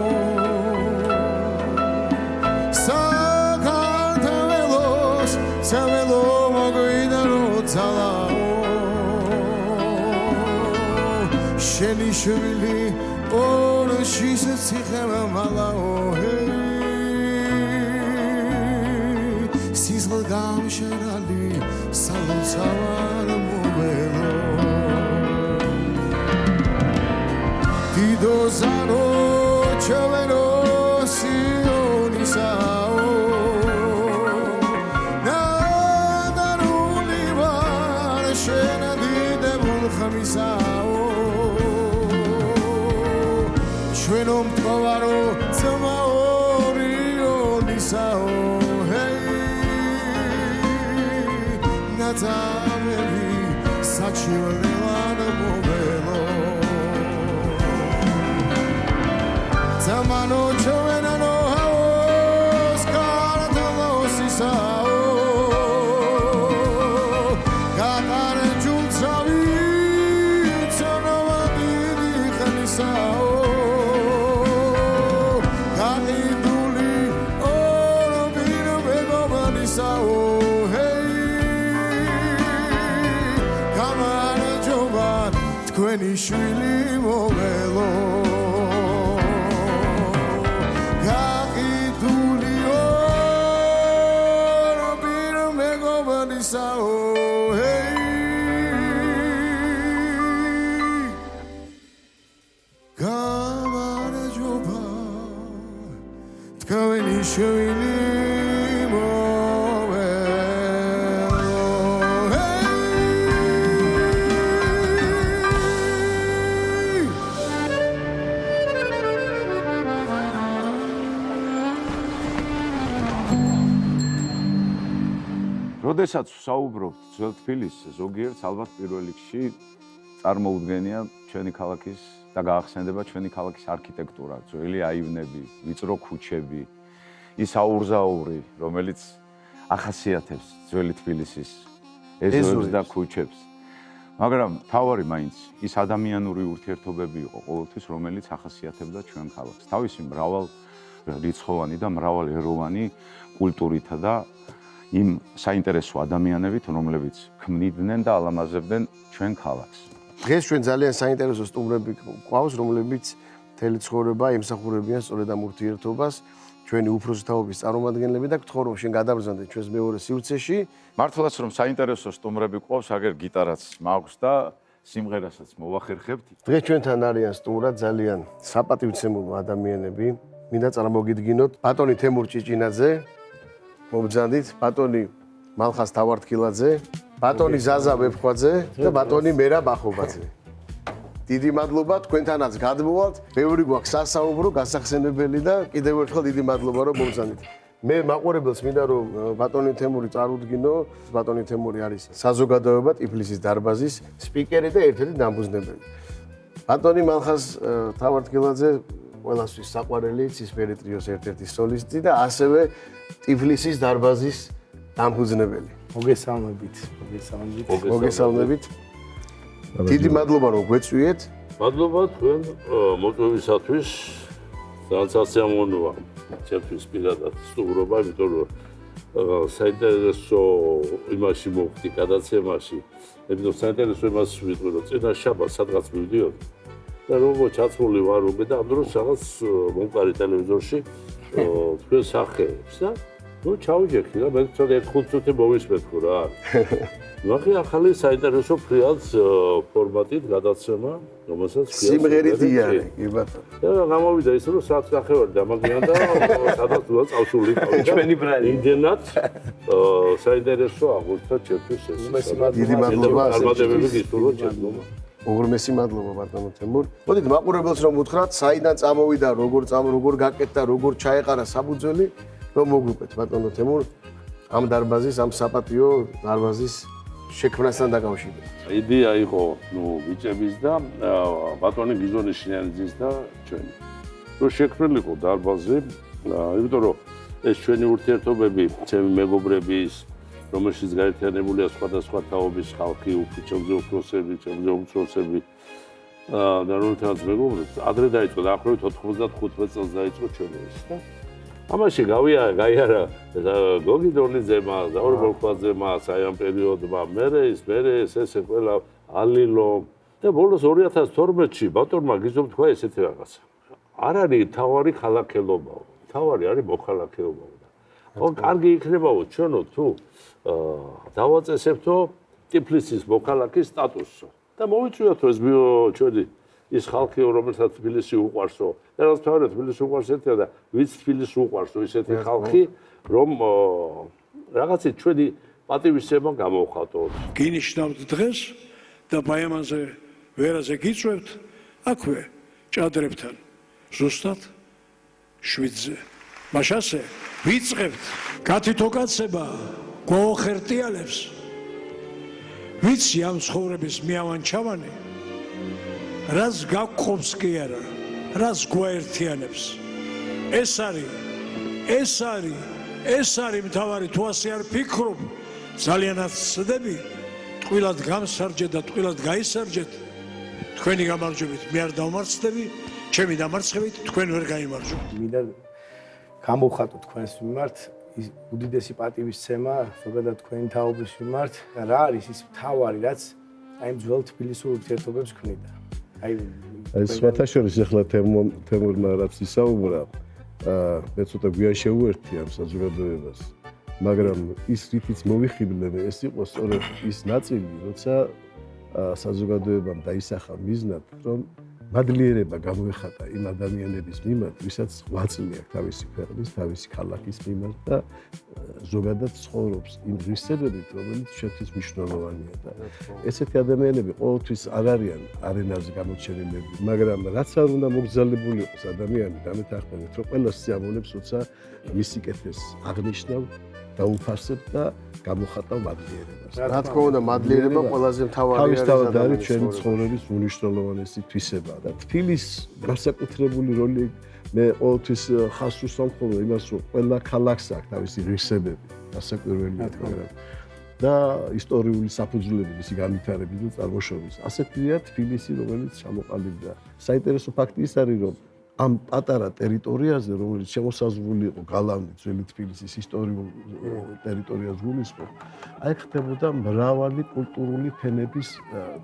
Sakartvelos zavelo mogoidaro calao Sheni shvili Or she's a tsikhema malao Sizl gam sherali salutsavar movelo Dido zaro chavero sionisao Nadaruli var shena didebul khamisao Ჩვენო მთავარო ძმა ორიონისაო ნაცამები საჩივრელად მოველო ძამანო ჩვენანო ჰაოს კარტალოსისაო გატარე ჯულცავი ცანავა დიდი ხნისაო Თქვენი შვილი მოველო გაყიდულიო რობირო მეგობანისაო შვილი როდესაც ვსაუბრობთ ძველ თბილისზე, ზოგიერთს ალბათ პირველ რიგში წარმოუდგენია ჩვენი ქალაქის და გაახსენდება ჩვენი ქალაქის არქიტექტურა, ძველი აივნები, ვიწრო ქუჩები, ის აურზაური, რომელიც ახასიათებს ძველი თბილისის ეზოებს და ქუჩებს. მაგრამ თავარი მაინც ის ადამიანური ურთიერთობები იყო ყოველთვის, რომელიც ახასიათებდა ჩვენ ქალაქს. თავისი მრავალრიცხოვანი და მრავალეროვანი კულტურითა და იმ საინტერესო ადამიანებით, რომლებიც ქმნიდნენ და ალამაზებდნენ ჩვენ ქალაქს. დღეს ჩვენ ძალიან საინტერესო სტუმრები გვყავს, რომლებიც მთელი ცხოვრება ემსახურებიან სწორედ ამ ურთიერთობას, ჩვენი უფროსი თაობის წარმომადგენლები და გთხოვ რომ შენ გადაბრძანდე ჩვენს მეორე სივრცეში. მართლაც რომ საინტერესო სტუმრები გვყავს, აგერ გიტარაც მაქვს და სიმღერასაც მოვახერხებთ. დღეს ჩვენთან არიან სტუმრად ძალიან საპატივცემულო ადამიანები. მინდა წარმოგიდგინოთ ბატონი თემურ ჭიჭინაძე, მობრძანდით, ბატონი მალხას თავართქილაძე, ბატონი ზაზა ვეფხვაძე და ბატონი მერა ბახობაძე. დიდი მადლობა თქვენთანაც გადმოვალთ. ბევრი გვაქვს სასაუბრო, გასახსენებელი და კიდევ ერთხელ დიდი მადლობა რომ მობრძანდით. მე მაყურებელს მინდა რომ ბატონი თემური წარუდგინო. ბატონი თემური არის საზოგადოება ტიფლისის დარბაზის სპიკერი და ერთ-ერთი დამფუძნებელი. ბატონი მალხას თავართქილაძე ყველასთვის საყვარელი ცისფერი ტრიოს ერთ-ერთი სოლისტი და ასევე ტიფლისის დარბაზის დამფუძნებელი. მოგესალმებით. მოგესალმებით. დიდი მადლობა რომ გვეწვიეთ. მადლობა თქვენ მოწვევისათვის. ძალიან სასიამოვნოა ჩემთვის პირადად სტუმრობა, იმიტომ რომ საინტერესო იმაში მოვხდი გადაცემაში. იმიტომ საინტერესო იმას ვიტყვი რომ წინა შაბათს სადღაც მივდიოდი. და როგორც ჩაცმული ვარ უკვე და ამ დროს რაღაც მომყარი ტელევიზორში თქვენ სახეებს და ნუ ჩავიჯექი და მე ცოტა 5 წუთი მოვისმენთ რა. ნახე ახალი საინტერესო ფრიალს ფორმატით გადაცემა, რომელსაც სიმღერით იარე, კი ბატონო. და გამოვიდა ის რომ საათს ნახევარი დამაგიან და სადაც უნდა წავსული ყავი. ჩვენი ბრალი. იმდენად საინტერესო აღმოჩნდა ჩემთვის ეს. დიდი მადლობა. წარმატებები გისურვოთ ჩემთვის. უღრმესი მადლობა ბატონო თემურ. მოდით მაყურებელს რომ უთხრათ, საიდან წამოვიდა, როგორ გაკეთდა, როგორ ჩაეყარა საფუძველი, რომ მოგვიყვეთ ბატონო თემურ ამ დარბაზის, ამ საპატიო დარბაზის შექმნასთან დაკავშირებით. იდეა იყო, ბიჭების და ბატონი გიზონიშიანიძის და ჩვენი. რომ შექმნილიყო დარბაზი, იმიტომ რომ ეს ჩვენი ურთიერთობები, ჩემი მეგობრების რომელშიც გაერთიანებულია სხვადასხვა თაობის ხალხი, ჩემზე უფროსები, ჩემზე უმცროსები და რომელთანაც მეგობრებს, ადრე დაიწყო დაახლოებით 95 წელს დაიწყო ჩვენი ეს და ამაში გაიარა გოგი დონიძემა, ზაურ ბოლქვაძემა, საიან პერიოდმა, მერე ეს ყველა ალილო და ბოლოს 2012-ში ბატონმა გიზომ თქვა ესეთი რაღაცა. არ არის თავარი ქალაქელობაო, თავარი არის მოქალაქეობა. კარგი იქნებაო ჩვენო თუ დავაწესებთო ტიფლისის მოქალაქის სტატუსო და მოვიწვიოთ ეს ჩვენი ის ხალხი რომელსაც თბილისი უყვარსო და რაც თავად თბილისი უყვარს ერთია და ვიც თბილისი უყვარსო ისეთი ხალხი რომ რაღაცით ჩვენი პატივისცემა გამოვხატოთ. გინიშნავთ დღეს და ბაიამანზე ვერაზე გიწვევთ აქვე ჭადრებთან ზუსტად 7-ზე. მაშასე ვიწყებთ გათითო კაცება გვაოხერტიალებს ვიცი ამ ცხოვრების მიავან ჩავანი რას გაგყოფს კი არა რას გვაერთიანებს ეს არის მთავარი თუ ასე არ ფიქრობ ძალიანაც ცდები ტყვილად გამსარჯეთ და ტყვილად გაისარჯეთ თქვენი გამარჯვებით მე არ დავმარცხდები ჩემი დამარცხებით თქვენ ვერ გაიმარჯვებთ მინდა გამოვხატოთ თქვენს მიმართ ის უდიდესი პატივისცემა ზოგადად თქვენი თაობის მიმართ რა არის ის მთავარი რაც აი ძველ თბილისურ ურთიერთობებს ქმნიდა აი სხვათა შორის ახლა თემურმა რაც ისაუბრა მე ცოტა გვიან შევუერთდი ამ საზოგადოებას მაგრამ ის რითიც მოვიხიბლე ეს იყო სწორედ ის ნაწილი როცა საზოგადოებამ დაისახა მიზნად რომ მადლიერება გამოეხატა იმ ადამიანების მიმართ, ვისაც ღვაწლი აქვს თავისი ქვეყნის, თავისი ქალაქის მიმართ და ზოგადად ცხოვრობს იმ ღირსებებით, რომელიც ჩვენთვის მნიშვნელოვანია და ესეთი ადამიანები ყოველთვის არ არიან არენაზე გამოჩენილები, მაგრამ რაც არ უნდა მოგზაურებული იყოს ადამიანი დამეთანხმებით, რომ ყველა სიამოვნებს როცა მისი კეთეს აღნიშნავ დაუფარსებ და გამოხატავ მადლიერებას. რა თქმა უნდა, მადლიერება ყველაზე მთავარი არის თავისთავად არის ჩვენი ცხოვრების უნიშნელოვანესი თვისება და თბილის განსაკუთრებული როლი მე ყოველთვის ხაზს უსვამხოლო იმას, რომ ყველა ქალაქს აქვს თავისი ღირსებები, დასაკვირველია თქო და ისტორიული საფუძვლები მისი განვითარების და წარმოშობის. ასეთია თბილისი, რომელიც ჩამოყალიბდა. საინტერესო ფაქტი ის არის, რომ ამ პატარა ტერიტორიაზე, რომელიც შემოსაზღვრული იყო გალავნით, ძველი თბილისის ისტორიულ ტერიტორიას გულისხმობ, აი ხდებოდა მრავალი კულტურული ფენების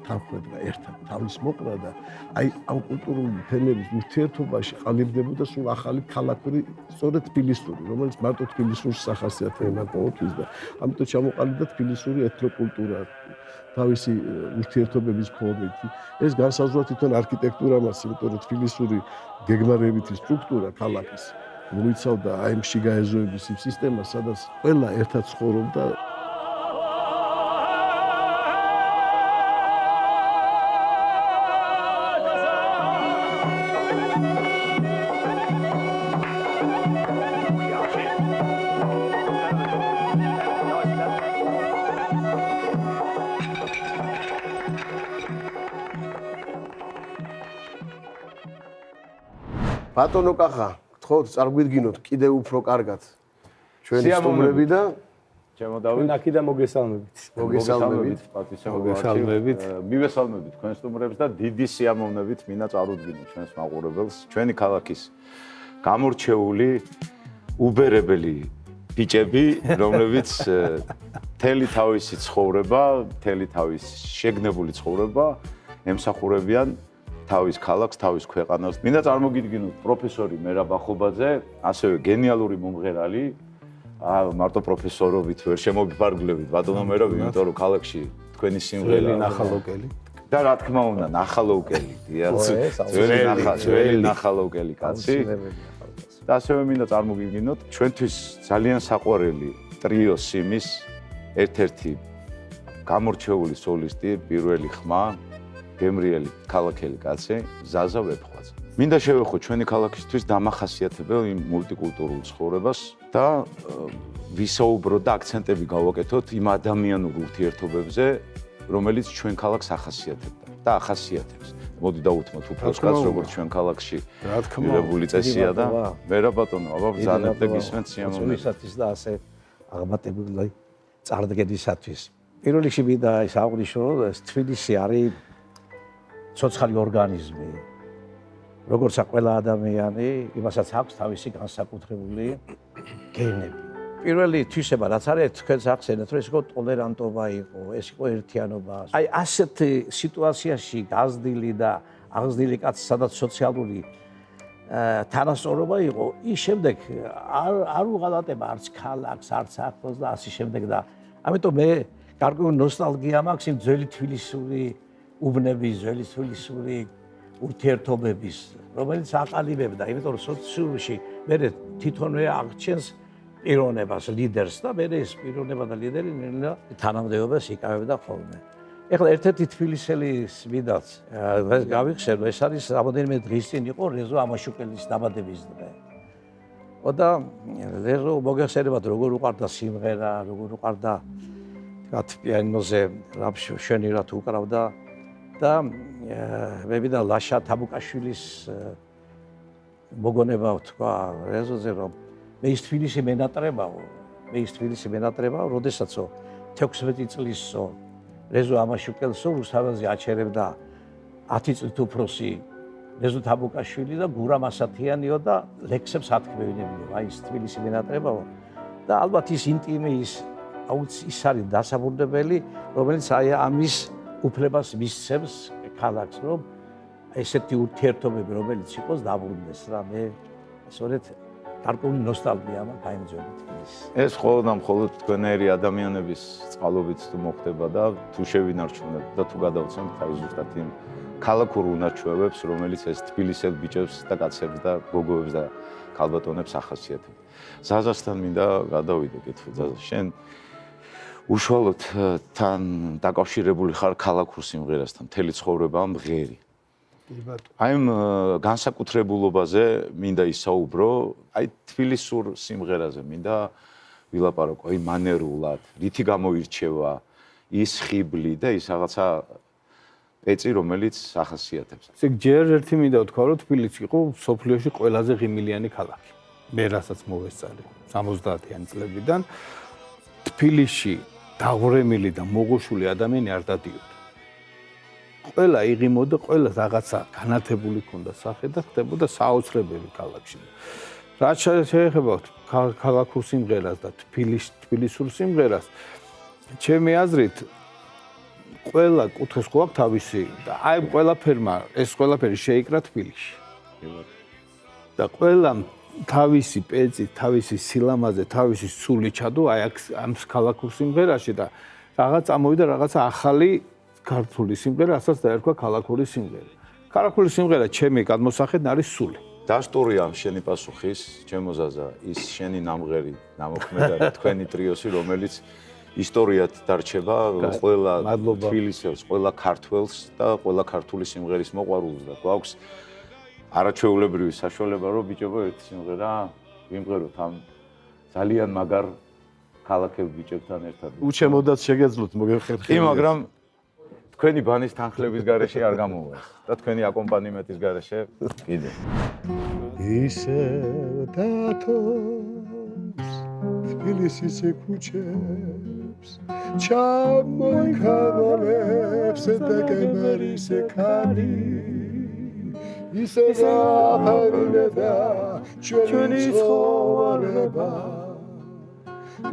თანხმდება ერთად, თავის მოყრა და აი ამ კულტურული ფენების ურთიერთობაში ყალიბდებოდა სულ ახალი ქალაქური, სწორედ თბილისური, რომელიც მარტო თბილისურს ახასიათებდა ყოველთვის და ამიტომ ჩამოყალიბდა თბილისური ეთნოკულტურა. თავისი ურთიერთობების ფორმით. ეს განსაზღვრა თვითონ არქიტექტურამაც, იმიტომ რომ თბილისური გეგმარებითი სტრუქტურა ქალაქის მოიცავდა აი ამ შიგაეზოების იმ სისტემას, სადაც ყველა ერთად ცხოვრობდა. ბატონო კახა, გთხოვთ წარგვიდგინოთ კიდევ უფრო კარგად ჩვენი სტუმრები და ჩემო დავით აქედან მოგესალმებით. მოგესალმებით. მოგესალმებით. მივესალმებით თქვენ სტუმრებს და დიდი სიამოვნებით მინდა წარუდგინო ჩვენს მაყურებელს, ჩვენი ქალაქის გამორჩეული უბერებელი ბიჭები, რომლებიც მთელი თავისი ცხოვრება, მთელი თავისი შეგნებული ცხოვრება ემსახურებიან თავის ქალაქს, თავის ქვეყანას. მინდა წარმოგიდგინოთ პროფესორი მერაბ ახობაძე, ასევე გენიალური მომღერალი. მარტო პროფესორობით ვერ შემოვიფარგლებით ბატონო მერაბ, იმიტომ რომ ქალაქში თქვენი სიმღერა ნახალოკელი და რა თქმა უნდა, ნახალოკელი, ძველი ნახალოკელი კაცი. და ასევე მინდა წარმოგიდგინოთ ჩვენთვის ძალიან საყვარელი ტრიო სიმის ერთ-ერთი გამორჩეული სოლისტი, პირველი ხმა გემრიელი ქალაქელი კაცი ზაზა ვეფხვაძე. მინდა შევეხო ჩვენი ქალაქისთვის დამახასიათებელ იმ მულტიკულტურულ ცხოვრებას და ვისაუბროთ და აქცენტები გავაკეთოთ იმ ადამიანურ ურთიერთობებზე, რომელიც ჩვენ ქალაქს ახასიათებდა და ახასიათებს. მოდი დავუთმოთ უფროს კაცს, როგორც ჩვენ ქალაქში მიღებული წესია და მერაბ ბატონო, აბა ბრძანებ და გისმენთ სიამოვნებით. ჩვენისათვის და ასე აღმატებული წარდგენისათვის. პირველ რიგში მინდა ის აღვნიშნო, რომ ეს თბილისი არის ცოცხალი ორგანიზმი. როგორც ყველა ადამიანი, იმასაც აქვს თავისი განსაკუთრებული გენები. პირველი თვისება რაც არის, თქვენს ახსენეთ, რომ ეს იყო ტოლერანტობა იყო, ეს იყო ერთიანობა. აი ასეთ სიტუაციაში გაზრდილი და აღზრდილი კაცი, სადაც სოციალური თანასწორობა იყო, ის შემდეგ არ უღალატება არც ქალაქს, არც ახლოს და ასე შემდეგ და ამიტომ მე გარკვეული ნოსტალგია მაქვს იმ ძველი თბილისური უბნების, ძველი თბილისური ურთიერთობების, რომელიც აყალიბებდა, იმიტომ რომ სოციალში მე თვითონვე აღჩენს პიროვნებას, ლიდერს და მე ეს პიროვნება და ლიდერი თანამდებობას იკავებდა ხოლმე. ეხლა ერთ-ერთი თბილისელის მიდაც გავიხსენო, ეს არის რამოდენიმე დღის წინ იყო რეზო ამაშუკელის დაბადების დღე. და რეზო მოგეხსენებათ როგორ უყარდა სიმღერა, როგორ უყარდა თქვათ პიანინოზე შვენირად უკრავდა და მე მინდა ლაშა თაბუკაშვილის მოგონება ვთქვა რეზოზე რომ მე ის თბილისი მენატრებაო, როდესაც 16 წლისო რეზო ამაშუკელსო რუსთაველზე აჩერებდა 10 წლით უფროსი რეზო თაბუკაშვილი და გურამ ასათიანიო და ლექსებს ათქმევინებიო, აი ის თბილისი მენატრებაო და ალბათ ის ინტიმი ის არის დასაბუნდებელი, რომელიც აი ამის უფლებას მისცემს ქალაქს, რომ ესეთი ურთიერთობები, რომელიც იყოს დაბრუნდეს რა მე სწორედ გარკვეული ნოსტალგია მაქვს აი ამ ძველი თბილისის. ეს მხოლოდ და მხოლოდ თქვენერი ადამიანების წყალობით თუ მოხდება და თუ შევინარჩუნებთ და თუ გადავცემთ აი ზუსტად იმ ქალაქურ უნარჩვევებს, რომელიც ეს თბილისელ ბიჭებს და კაცებს და გოგოებს და ქალბატონებს ახასიათებდა. ზაზასთან მინდა გადავიდე კითხვა. ზაზა, შენ უშუალოდ თან დაკავშირებული ხარ ქალაქურ სიმღერასთან, მთელი ცხოვრება მღერი. აი ამ განსაკუთრებულობაზე მინდა ისაუბრო, აი თბილისურ სიმღერაზე მინდა ვილაპარაკო, აი მანერულად, რითი გამოირჩევა ის ხიბლი და ის რაღაცა ეწი, რომელიც ახასიათებს. ესე ჯერ ერთი მინდა ვთქვა, რომ თბილისი იყო სოფლიოში ყველაზე ღიმილიანი ქალაქი. მე რასაც მოვესწარი 70-იანი წლებიდან თბილისში დაღვრემილი და მოგოშული ადამიანი არ დადიოდა. ყველა იღიმოდა, ყველა რაღაცა განათებული ქონდა სახე და ხდებოდა საოცრებელი ქალაქში. რაც შეეხება ქალაქურ სიმღერას და თბილისურ სიმღერას, ჩემი აზრით ყველა კუთხეს ხო აქვს თავისი და აი ყველაფერმა ეს ყველაფერი შეიკრა თბილისში. და ყველა თავისი პეწი, თავისი სილამაზე, თავისი სული ჩადო აი ამ ქალაქურ სიმღერაში და რაღაც ამოვიდა რაღაცა ახალი ქართული სიმღერა, რასაც დაერქვა ქალაქური სიმღერა. ქალაქური სიმღერა ჩემი გადმოსახედნ არის სული. დასტურია ამ შენი პასუხის, ჩემო ზაზა, ის შენი ნამღერი, ნამოქმედარი თქვენი ტრიოსი, რომელიც ისტორიად დარჩება ყველა თბილისელს, ყველა ქართველს და ყველა ქართული სიმღერის მოყვარულს და გვაქვს არაჩვეულებრივი საშუალება, რომ ბიჭებო ერთი სიმღერა ვიმღეროთ ამ ძალიან მაგარ ქალაქებ ბიჭებთან ერთად. უჩემოდაც შეგეძლოთ მოგეხერხებათ. კი, მაგრამ თქვენი ბანის თანხლების გარეშე არ გამოვა და თქვენი აკომპანიმენტის გარეშე კიდე. ისე დათოს თბილისის ქუჩებს ჩამოიქაროლებს დეკემბერის ქარი ისე დაფარინდა ჩვენი ცხოვრება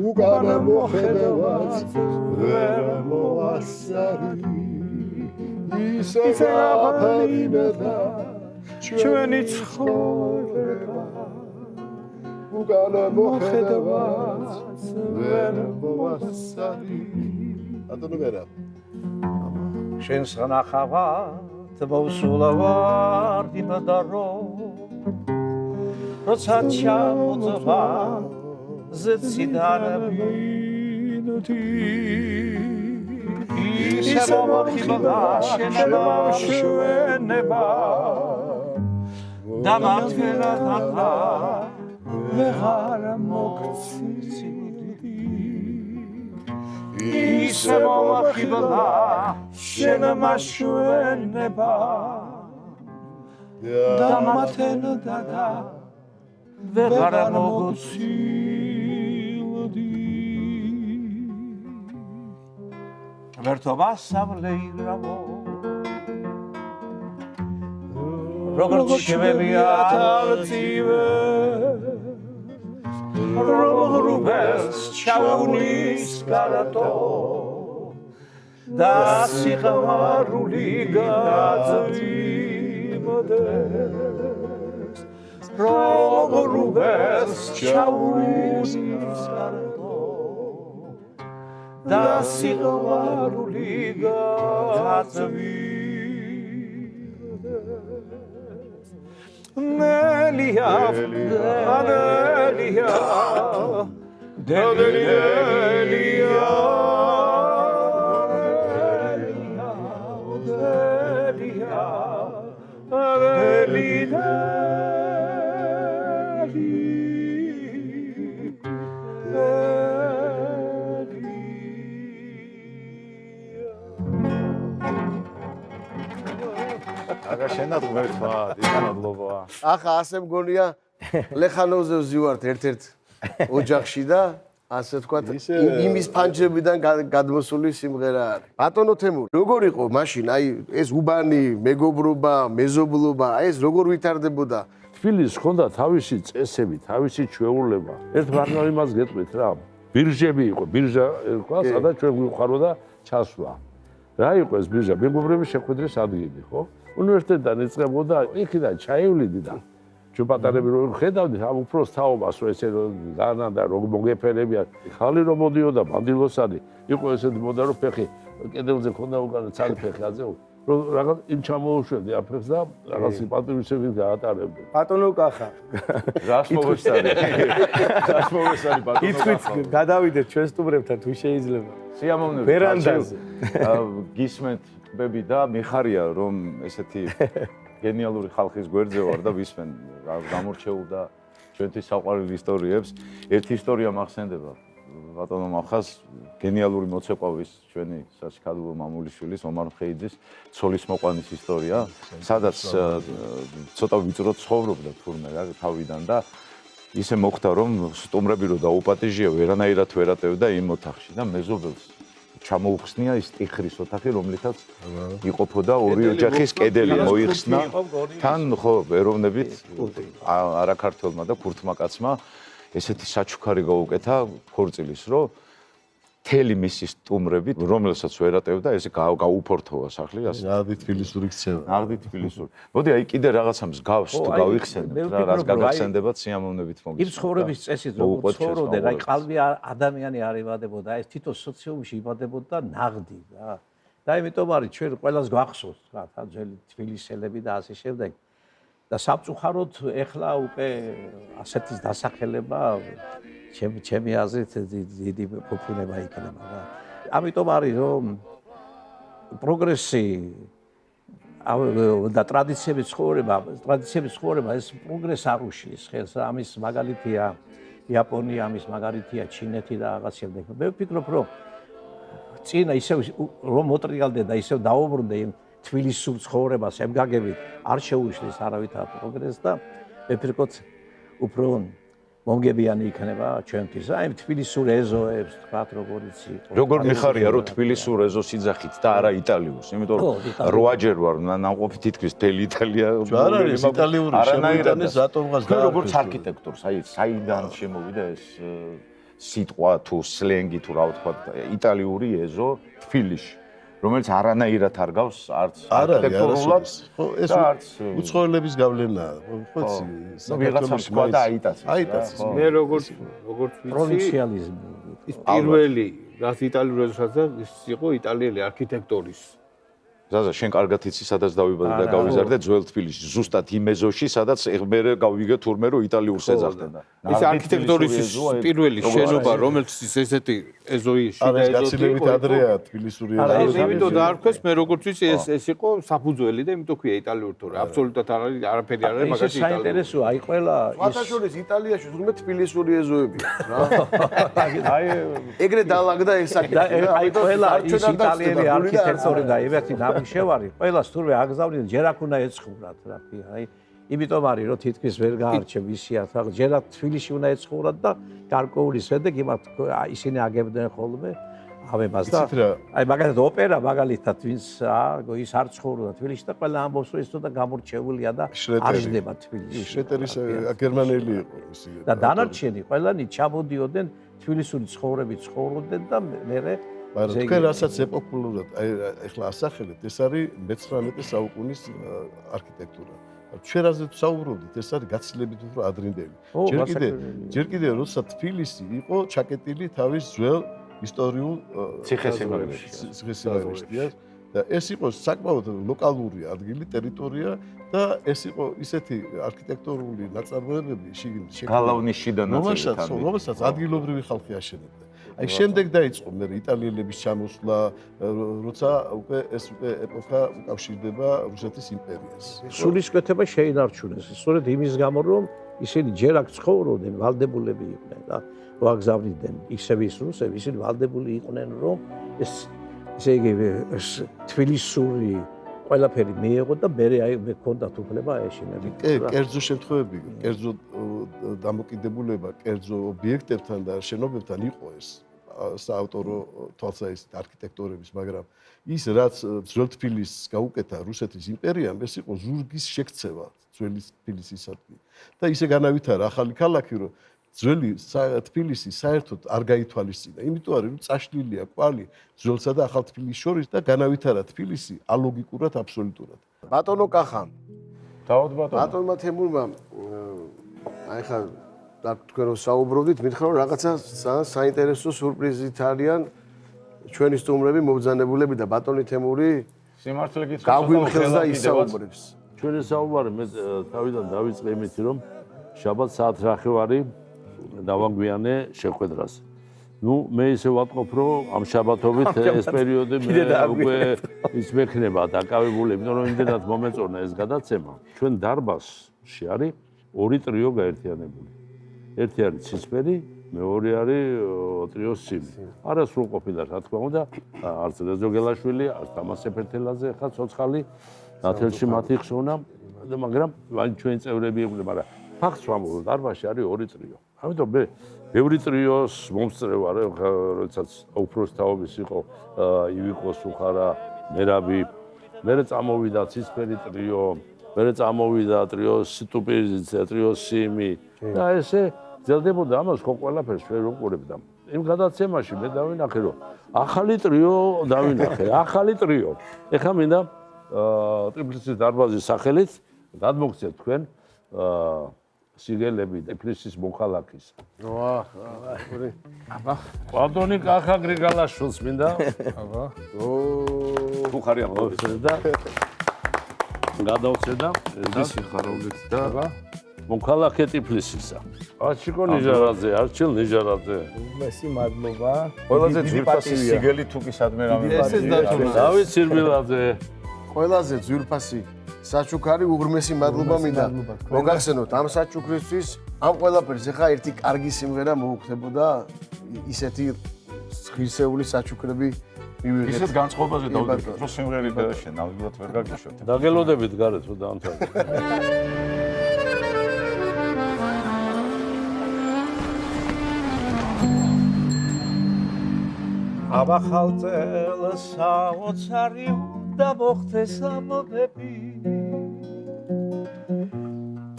უკან მოხედავაც ვერ მოასწარი ისე დაფარინდა ჩვენი ცხოვრება უკან მოხედავაც ვერ მოასწარი ატონო ვერა შენს ნახავად მოვსულავარ იმდარო როცა ჩამოწვა ზეციდანები ისე მომხიბლა შენება და მათგენა თათა ვეღარ მოგციცდი ისე მომხიბლა შენება და მათგენა თათა ვეღარ მოგციცდი ვერთობა სამლეირავო როგორც შევებია თავწივე როგორც ჩაუნის გარატო და სიყვარული გაძვიმდეს როგორც ჩაუნის გარატო და სიყვარული გაძვიმდეს ნელია ნელია დელია აგა შენად ღმერთმა დისანადლობა. ახლა ასე მგონია ლეხანოვზე ვზივართ ერთ-ერთ ოჯახში და ასე ვთქვათ იმის ფანჯრებიდან გადმოსული სიმღერა არის. ბატონო თემური, როგორ იყო მაშინ აი ეს უბანი, მეგობრობა, მეზობლობა, აი ეს როგორ ვითარდებოდა? თბილისს ჰქონდა თავისი წესები, თავისი ჩვეულება. ერთ მაგალითად იმას გეტყვით რა. ბირჟები იყო, ბირჟა ერქვა, სადაც ჩვენ გვიხაროდა ჩასვლა. რა იყო ეს ბირჟა? მეგობრების შეხვედრის ადგილი, ხო? უნივერსიტეტიდან იწყებოდა, იქიდან ჩაივლიდი და ჩვენ პატარები რომ ხედავდით ამ უფროს თაობას, რომ ესე ზანა და რომ მოგეფერებიან, ხალი რომ მოდიოდა ბანდილოსანი, იყო ესეთი მოდა რომ ფეხი კედელზე ქონდა უკან ცალი ფეხი აზე. რომ რაღაც იმ ჩამოუშვებდი აფერს და რაღაც პატივისცემით გაატარებდი. ბატონო კახა. რას მოვესწარი? რას მოვესწარი ბატონო კახა? ითქვით გადავიდეთ ჩვენ სტუმრებთან თუ შეიძლება. სიამოვნებით. ვერანდაზე. გისმენთ ტბები და მიხარია რომ ესეთი გენიალური ხალხის გვერდზე ვარ და ვისმენ გამორჩეულ და ჩვენთვის საყვარელ ისტორიებს. ერთი ისტორია მახსენდება. ბატონო მახას გენიალური მოცეკვავის ჩვენი სასიქადულო მამულიშვილის ომარ მხეიძის ცოლის მოყვანის ისტორია, სადაც ცოტა ვიწროდ ცხოვრობდა თურმე რა თავიდან და ისე მოხდა რომ სტუმრები რო დაუპატიჟია ვერანაირად ვერ ატევდა იმ ოთახში და მეზობელს ჩამოუხსნია ის ტიხრის ოთახი, რომლითაც იყოფოდა ორი ოჯახის კედელი მოიხსნა. თან ხო ეროვნებით არაქართველმა და ქურთმა კაცმა ესეთი საჩუქარი გაუკეთა ქორწილის, რომ თელი მისი სტუმრებით, რომელსაც ვერ ატევდა, ესე გაუფორთოვა სახლი, ასე. ნაღდი თბილისური ქცევა. ნაღდი თბილისური. მოდი აი კიდე რაღაცა მსგავს თუ გავიხსენებთ რა, რაც გაგახსენდებათ სიამოვნებით მოგის. იმ ცხოვრების წესით როგორ ცხოვრობდნენ, აი ყალბი ადამიანი არ იბადებოდა, ეს თითო სოციუმში იბადებოდა ნაღდი რა. და იმიტომ არის ჩვენ ყველას გვახსოვს რა, ძველი თბილისელები და ასე შემდეგ. და სამწუხაროდ ეხლა უკვე ასეთის დასახელება ჩემი აზრით დიდი ფუფუნება იქნება რა. ამიტომ არის რომ პროგრესი და ტრადიციების ცხოვრება ეს პროგრესს არ უშლის ხელს. ამის მაგალითია იაპონია, ამის მაგალითია ჩინეთი და რაღაც შემდეგ. მე ვფიქრობ რომ წინა ისევ რომ მოტრიალდე და ისევ დაუბრუნდე იმ თბილისურ ცხოვრებას ემგაგებით არ შეუშლის არავითარ პროგრესს და მე ვფიქრობ უფრო მომგებიანი იქნება ჩვენთვის. აი თბილისურ ეზოებს თქვათ როგორიც იყო. როგორ მიხარია რომ თბილისურ ეზოს იძახით და არა იტალიურს, იმიტომ რომ როაჯერ ვარ ნამყოფი თითქმის მთელი იტალია. არ არის იტალიური შემოიტანეს რატომღაც და როგორც არქიტექტორს, აი საიდან შემოვიდა ეს სიტყვა თუ სლენგი თუ რა ვთქვა იტალიური ეზო თბილისში. რომელიც არანაირად არ გავს არც არქიტექტურულად ხო ეს უცხოელების გავლენაა ხო საქართველოს სხვა და აიტაცის მე როგორც ვიცი პროვინციალიზმი ის პირველი რაც იტალიურ ეზოსაც და ის იყო იტალიელი არქიტექტორის ზაზა შენ კარგად იცი სადაც დავიბადე და გავიზარდე ძველ თბილისში ზუსტად იმ ეზოში სადაც მე გავიგე თურმე რომ იტალიურს ეძახდნენ და ის არქიტექტორის პირველი შენობა რომელიც ესეთი ეზოიში და გაცილებით ადრეა თბილისური ეზო იმიტომ დაარქვეს მე როგორც ვიცი ეს იყო საფუძველი და იმიტომ ქვია იტალიური თორე აბსოლუტურად არაფერი არ არის მაგაში იტალიური საინტერესოა აი ყველა შუათაშორის იტალიაში თურმე თბილისური ეზოებია რა აი ეგრე დაალაგდა ეს საკითხი აი ყველა ის იტალიელი არქიტექტორი და ებერთი შევარი ყველას თურმე აგზავნიდნენ ჯერ აქ უნდა ეცხოვრათ რა ქვია აი იმიტომ არის რომ თითქმის ვერ გაარჩევ ისიათ რა ჯერ აქ თბილისში უნდა ეცხოვრათ და გარკვეული შედეგი მათ ისინი აგებდნენ ხოლმე ავებას და აი მაგალითად ოპერა მაგალითად ვინც ის არ ცხოვრობდა თბილისში და ყველა ამბობს რომ ის თუნდა გამორჩეულია და არ ჯდება თბილისში შრეტერის გერმანელი იყო ისი და დანარჩენი ყველანი ჩამოდიოდნენ თბილისური ცხოვრებით ცხოვრობდნენ და მე მაგრამ თქვენ რასაც ეპოქულურად აი ეხლა ასახელებთ ეს არის მე-19 საუკუნის არქიტექტურა. ჩვენ რაზე საუბრობდით ეს არის გაცილებით უფრო ადრინდელი. ჯერ კიდე როცა თბილისი იყო ჩაკეტილი თავის ძველ ისტორიულ ციხესიმაგრეში და ეს იყო საკმაოდ ლოკალური ადგილი, ტერიტორია და ეს იყო ისეთი არქიტექტურული ნაწარმოებები გალავნის შიდა ნაწილი რომელსაც ადგილობრივი ხალხი აშენებდა. აი შემდეგ დაიწყო მე იტალიელების ჩამოსვლა, როცა უკვე ეს ეპოქა უკავშირდება რუსეთის იმპერიას. სულისკვეთება შეინარჩუნეს. სწორედ იმის გამო რომ ისინი ჯერ აქ ცხოვრობდნენ, ვალდებულები იყვნენ და რო აგზავნიდნენ ისევ ის რუსები, ისინი ვალდებული იყვნენ რომ ეს ესე იგი თბილისური ყველაფერი მიეღო და მე მქონდათ უფლება ეშინები. კერძო შემთხვევები, კერძო დამოკიდებულება, კერძო ობიექტებთან და შენობებთან იყო ეს საავტორო თვალსაჩინო არქიტექტორების, მაგრამ ის რაც ძველ თბილისს გაუკეთა რუსეთის იმპერიამ, ეს იყო ზურგის შექცევა ძველი თბილისისადმი. და ისე განავითარა ახალი ქალაქი, რომ ძველი თბილისი საერთოდ არ გაითვალისწინა. იმიტომ არის რომ წაშლილია კვალი ძველსა და ახალ თბილისს შორის და განავითარა თბილისი ალოგიკურად აბსოლუტურად. ბატონო კახა. დავთ ბატონო. ბატონმა თემურმა აი ხა თქვენ რო საუბრობდით, მითხრა რომ რაღაცა საინტერესო სურპრიზით არიან ჩვენი სტუმრები, მობრძანებულები და ბატონი თემური სიმართლე გითხრა გაგვიმხელს და ისაუბრებს. ჩვენი საუბარი მე თავიდან დავიწყე იმით, რომ შაბათ საათ რახევარი დავაგვიანე შეხვედრას. ნუ მე ისე ვატყობ, რომ ამ შაბათობით ეს პერიოდი მე უკვე ის მექნება დაკავებული, იმიტომ რომ იმდენად მომეწონა ეს გადაცემა. ჩვენ დარბაზში არის ორი ტრიო გაერთიანებული. ერთი არის ცისფერი, მეორე არის ტრიო სიმი. არასრულყოფილა, რა თქმა უნდა, არც რეზო გელაშვილი, არც თამარ სეფერთელაძე, ხა ცოცხალი ნათელში მათი ხსოვნა, მაგრამ ჩვენი წევრები იყვნენ, მაგრამ ფაქტს ვამბობ, დარბაზში არის ორი ტრიო. ამიტომ მე ბევრი ტრიოს მომსწრე ვარ, როდესაც უფროს თაობის იყო ივიკო სუხარა, მერაბი, მერე წამოვიდა ცისფერი ტრიო, მერე წამოვიდა ტრიო სტუპიძე, ტრიო სიმი და ესე ძელდებოდა ამას ხო ყველაფერს ვერ უყურებდა. იმ გადაცემაში მე დავინახე, რომ ახალი ტრიო დავინახე, ახალი ტრიო. ეხლა მინდა ტიფლისის დარბაზის სახელით გადმოგცეთ თქვენ სიგელები ტიფლისის მოხალხის. ვა, აბა. ბატონი კახა გრიგალაშვილს მინდა. აბა. თუ ხარი აღმოჩნდა და გადავწედა ეს სიხარულით და აბა. მოხალხე ტიფლისისა. არჩილ ნიჟარაძე, არჩილ ნიჟარაძე. მესი მადლობა. ყველაზე ძვირფასი სიგელი თუ კი სადმე რამე. დავით სირბილაძე. ყველაზე ძვირფასი საჩუქარი უღრმესი მადლობა მინდა. მოგახსენოთ ამ საჩუქრისთვის, ამ ყველაფერს ეხა ერთი კარგი სიმღერა მოუხდებოდა ისეთი ღირსეული საჩუქრები მივიღეთ. ისეთ განწყობაზე დავდექით, რომ სიმღერი გადაშენ, ნამდვილად ვერ გაგიშვათ. დაგელოდებით გარეთ, რომ დაამთავრდეთ. აბახალ წელს საოცარი და მოხდეს ამბები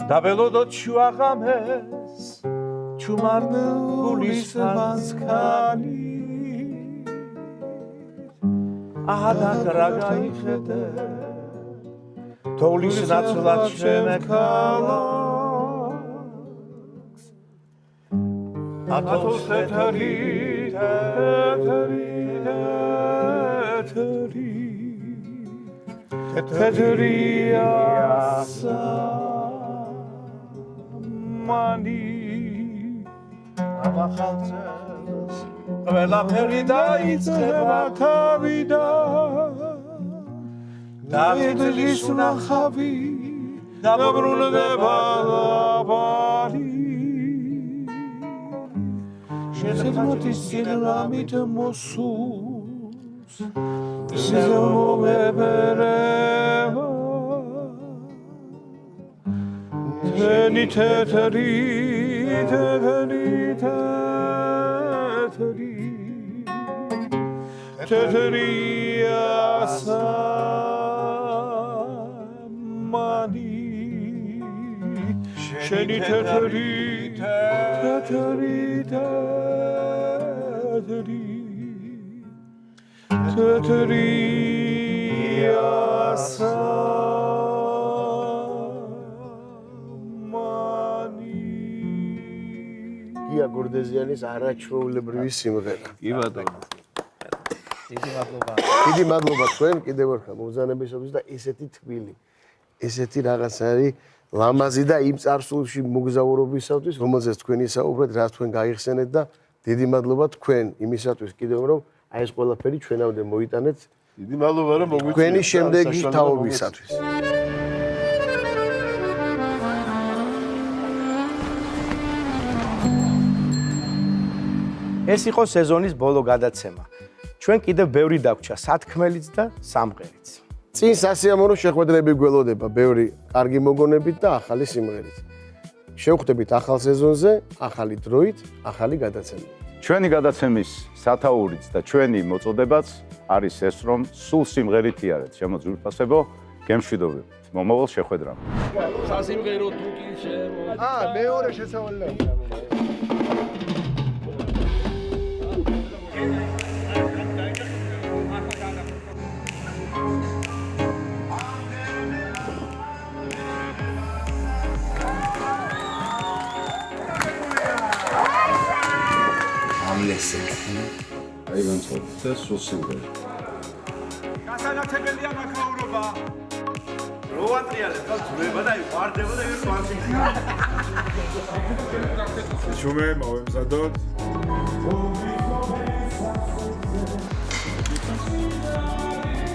დაბელოდოთ შუაღამეს ჩუმარნულის მანძქალი აჰადაგრა გაიხედე თოვლის ნაცვლად შემექალაკს ათოს თეთრი თეთრია სამანი აბახალ წელს ყველაფერი დაიწყება თავიდან დავითლის ნახავი დაბრუნდება ლაბარი შეზღმოთის სილამით მოსულს ზემომებერება თენი თეთრი თეთრია სამანი შენი თეთრი თეთრია სამანი გია გორდეზიანის არაჩვეულებრივი სიმღერა. კი ბატონო. დიდი მადლობა. დიდი მადლობა თქვენ კიდევ ერთხელ მოგზაურობისათვის და ესეთი თბილი, ესეთი რაღაც არის ლამაზი და იმ წარსულში მოგზაურობისათვის, რომელზეც თქვენ ისაუბრეთ, რაც თქვენ გაიხსენეთ და დიდი მადლობა თქვენ იმისათვის კიდევ რომ აი ეს ყველაფერი ჩვენამდე მოიტანეთ. დიდი მადლობა რომ მოგვიწევთ. თქვენი შემდეგი თაობისათვის. ეს იყო სეზონის ბოლო გადაცემა. ჩვენ კიდევ ბევრი დაგვრჩა სათქმელიც და სამღერიც. წინ სასიამოვნო შეხვედრები გველოდება, ბევრი კარგი მოგონებით და ახალი სიმღერით. შევხვდებით ახალ სეზონზე, ახალი დროით, ახალი გადაცემით. ჩვენი გადაცემის სათაურიც და ჩვენი მოწოდებაც არის ეს, რომ სულ სიმღერით იარეთ. ჩემო ძვირფასებო, გემშვიდობებით. მომავალ შეხვედრამდე. სასიმღერო თუ კი შემო. მეორე შესავალია. ამლესე. აი განწყობთ და სულ სიმღერით. გამართებელია მაქაურობა. რო ატრიალებ ხალ ძვება და ვარდება და ერთ ვანსინგს. ჩუმე მოვემზადოთ.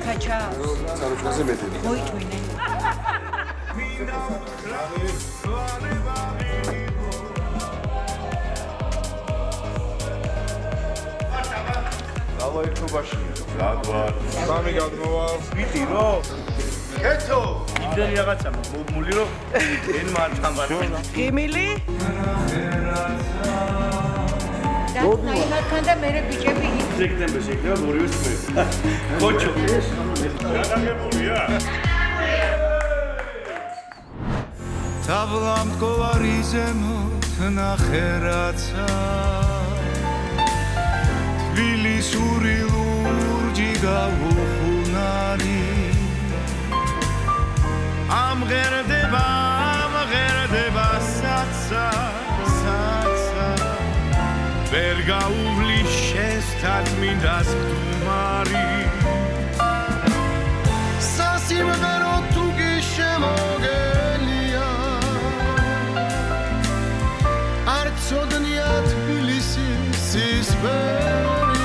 კაჩა. საროჩხაზე მეტი. მოიჭვინე. დავა ერთობაში. გადვარ. სამი გადმოვალ. ვიტი რო. კეთო. იმდენი რაღაცა მული რო ენ მართავარ. გემილი? დაიმართან და მე ბიჭები სექტემბერში იქნება ორივე თვე. ხოჩო. გადაგებულია. თაბლამტკოვარი ზემოთ ნახერაცა თბილისური ლურჯი გაუხუნარი ამღერდება საცა ვერ გაუვლის შესთქმიდას მდუმარი სასიმღერო თუ კი შემოგელია არ ცოდნია თბილისის სისფერია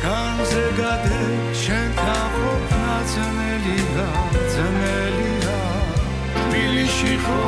განზე გადე შენ თაყოფნა ძნელია თბილისში ხო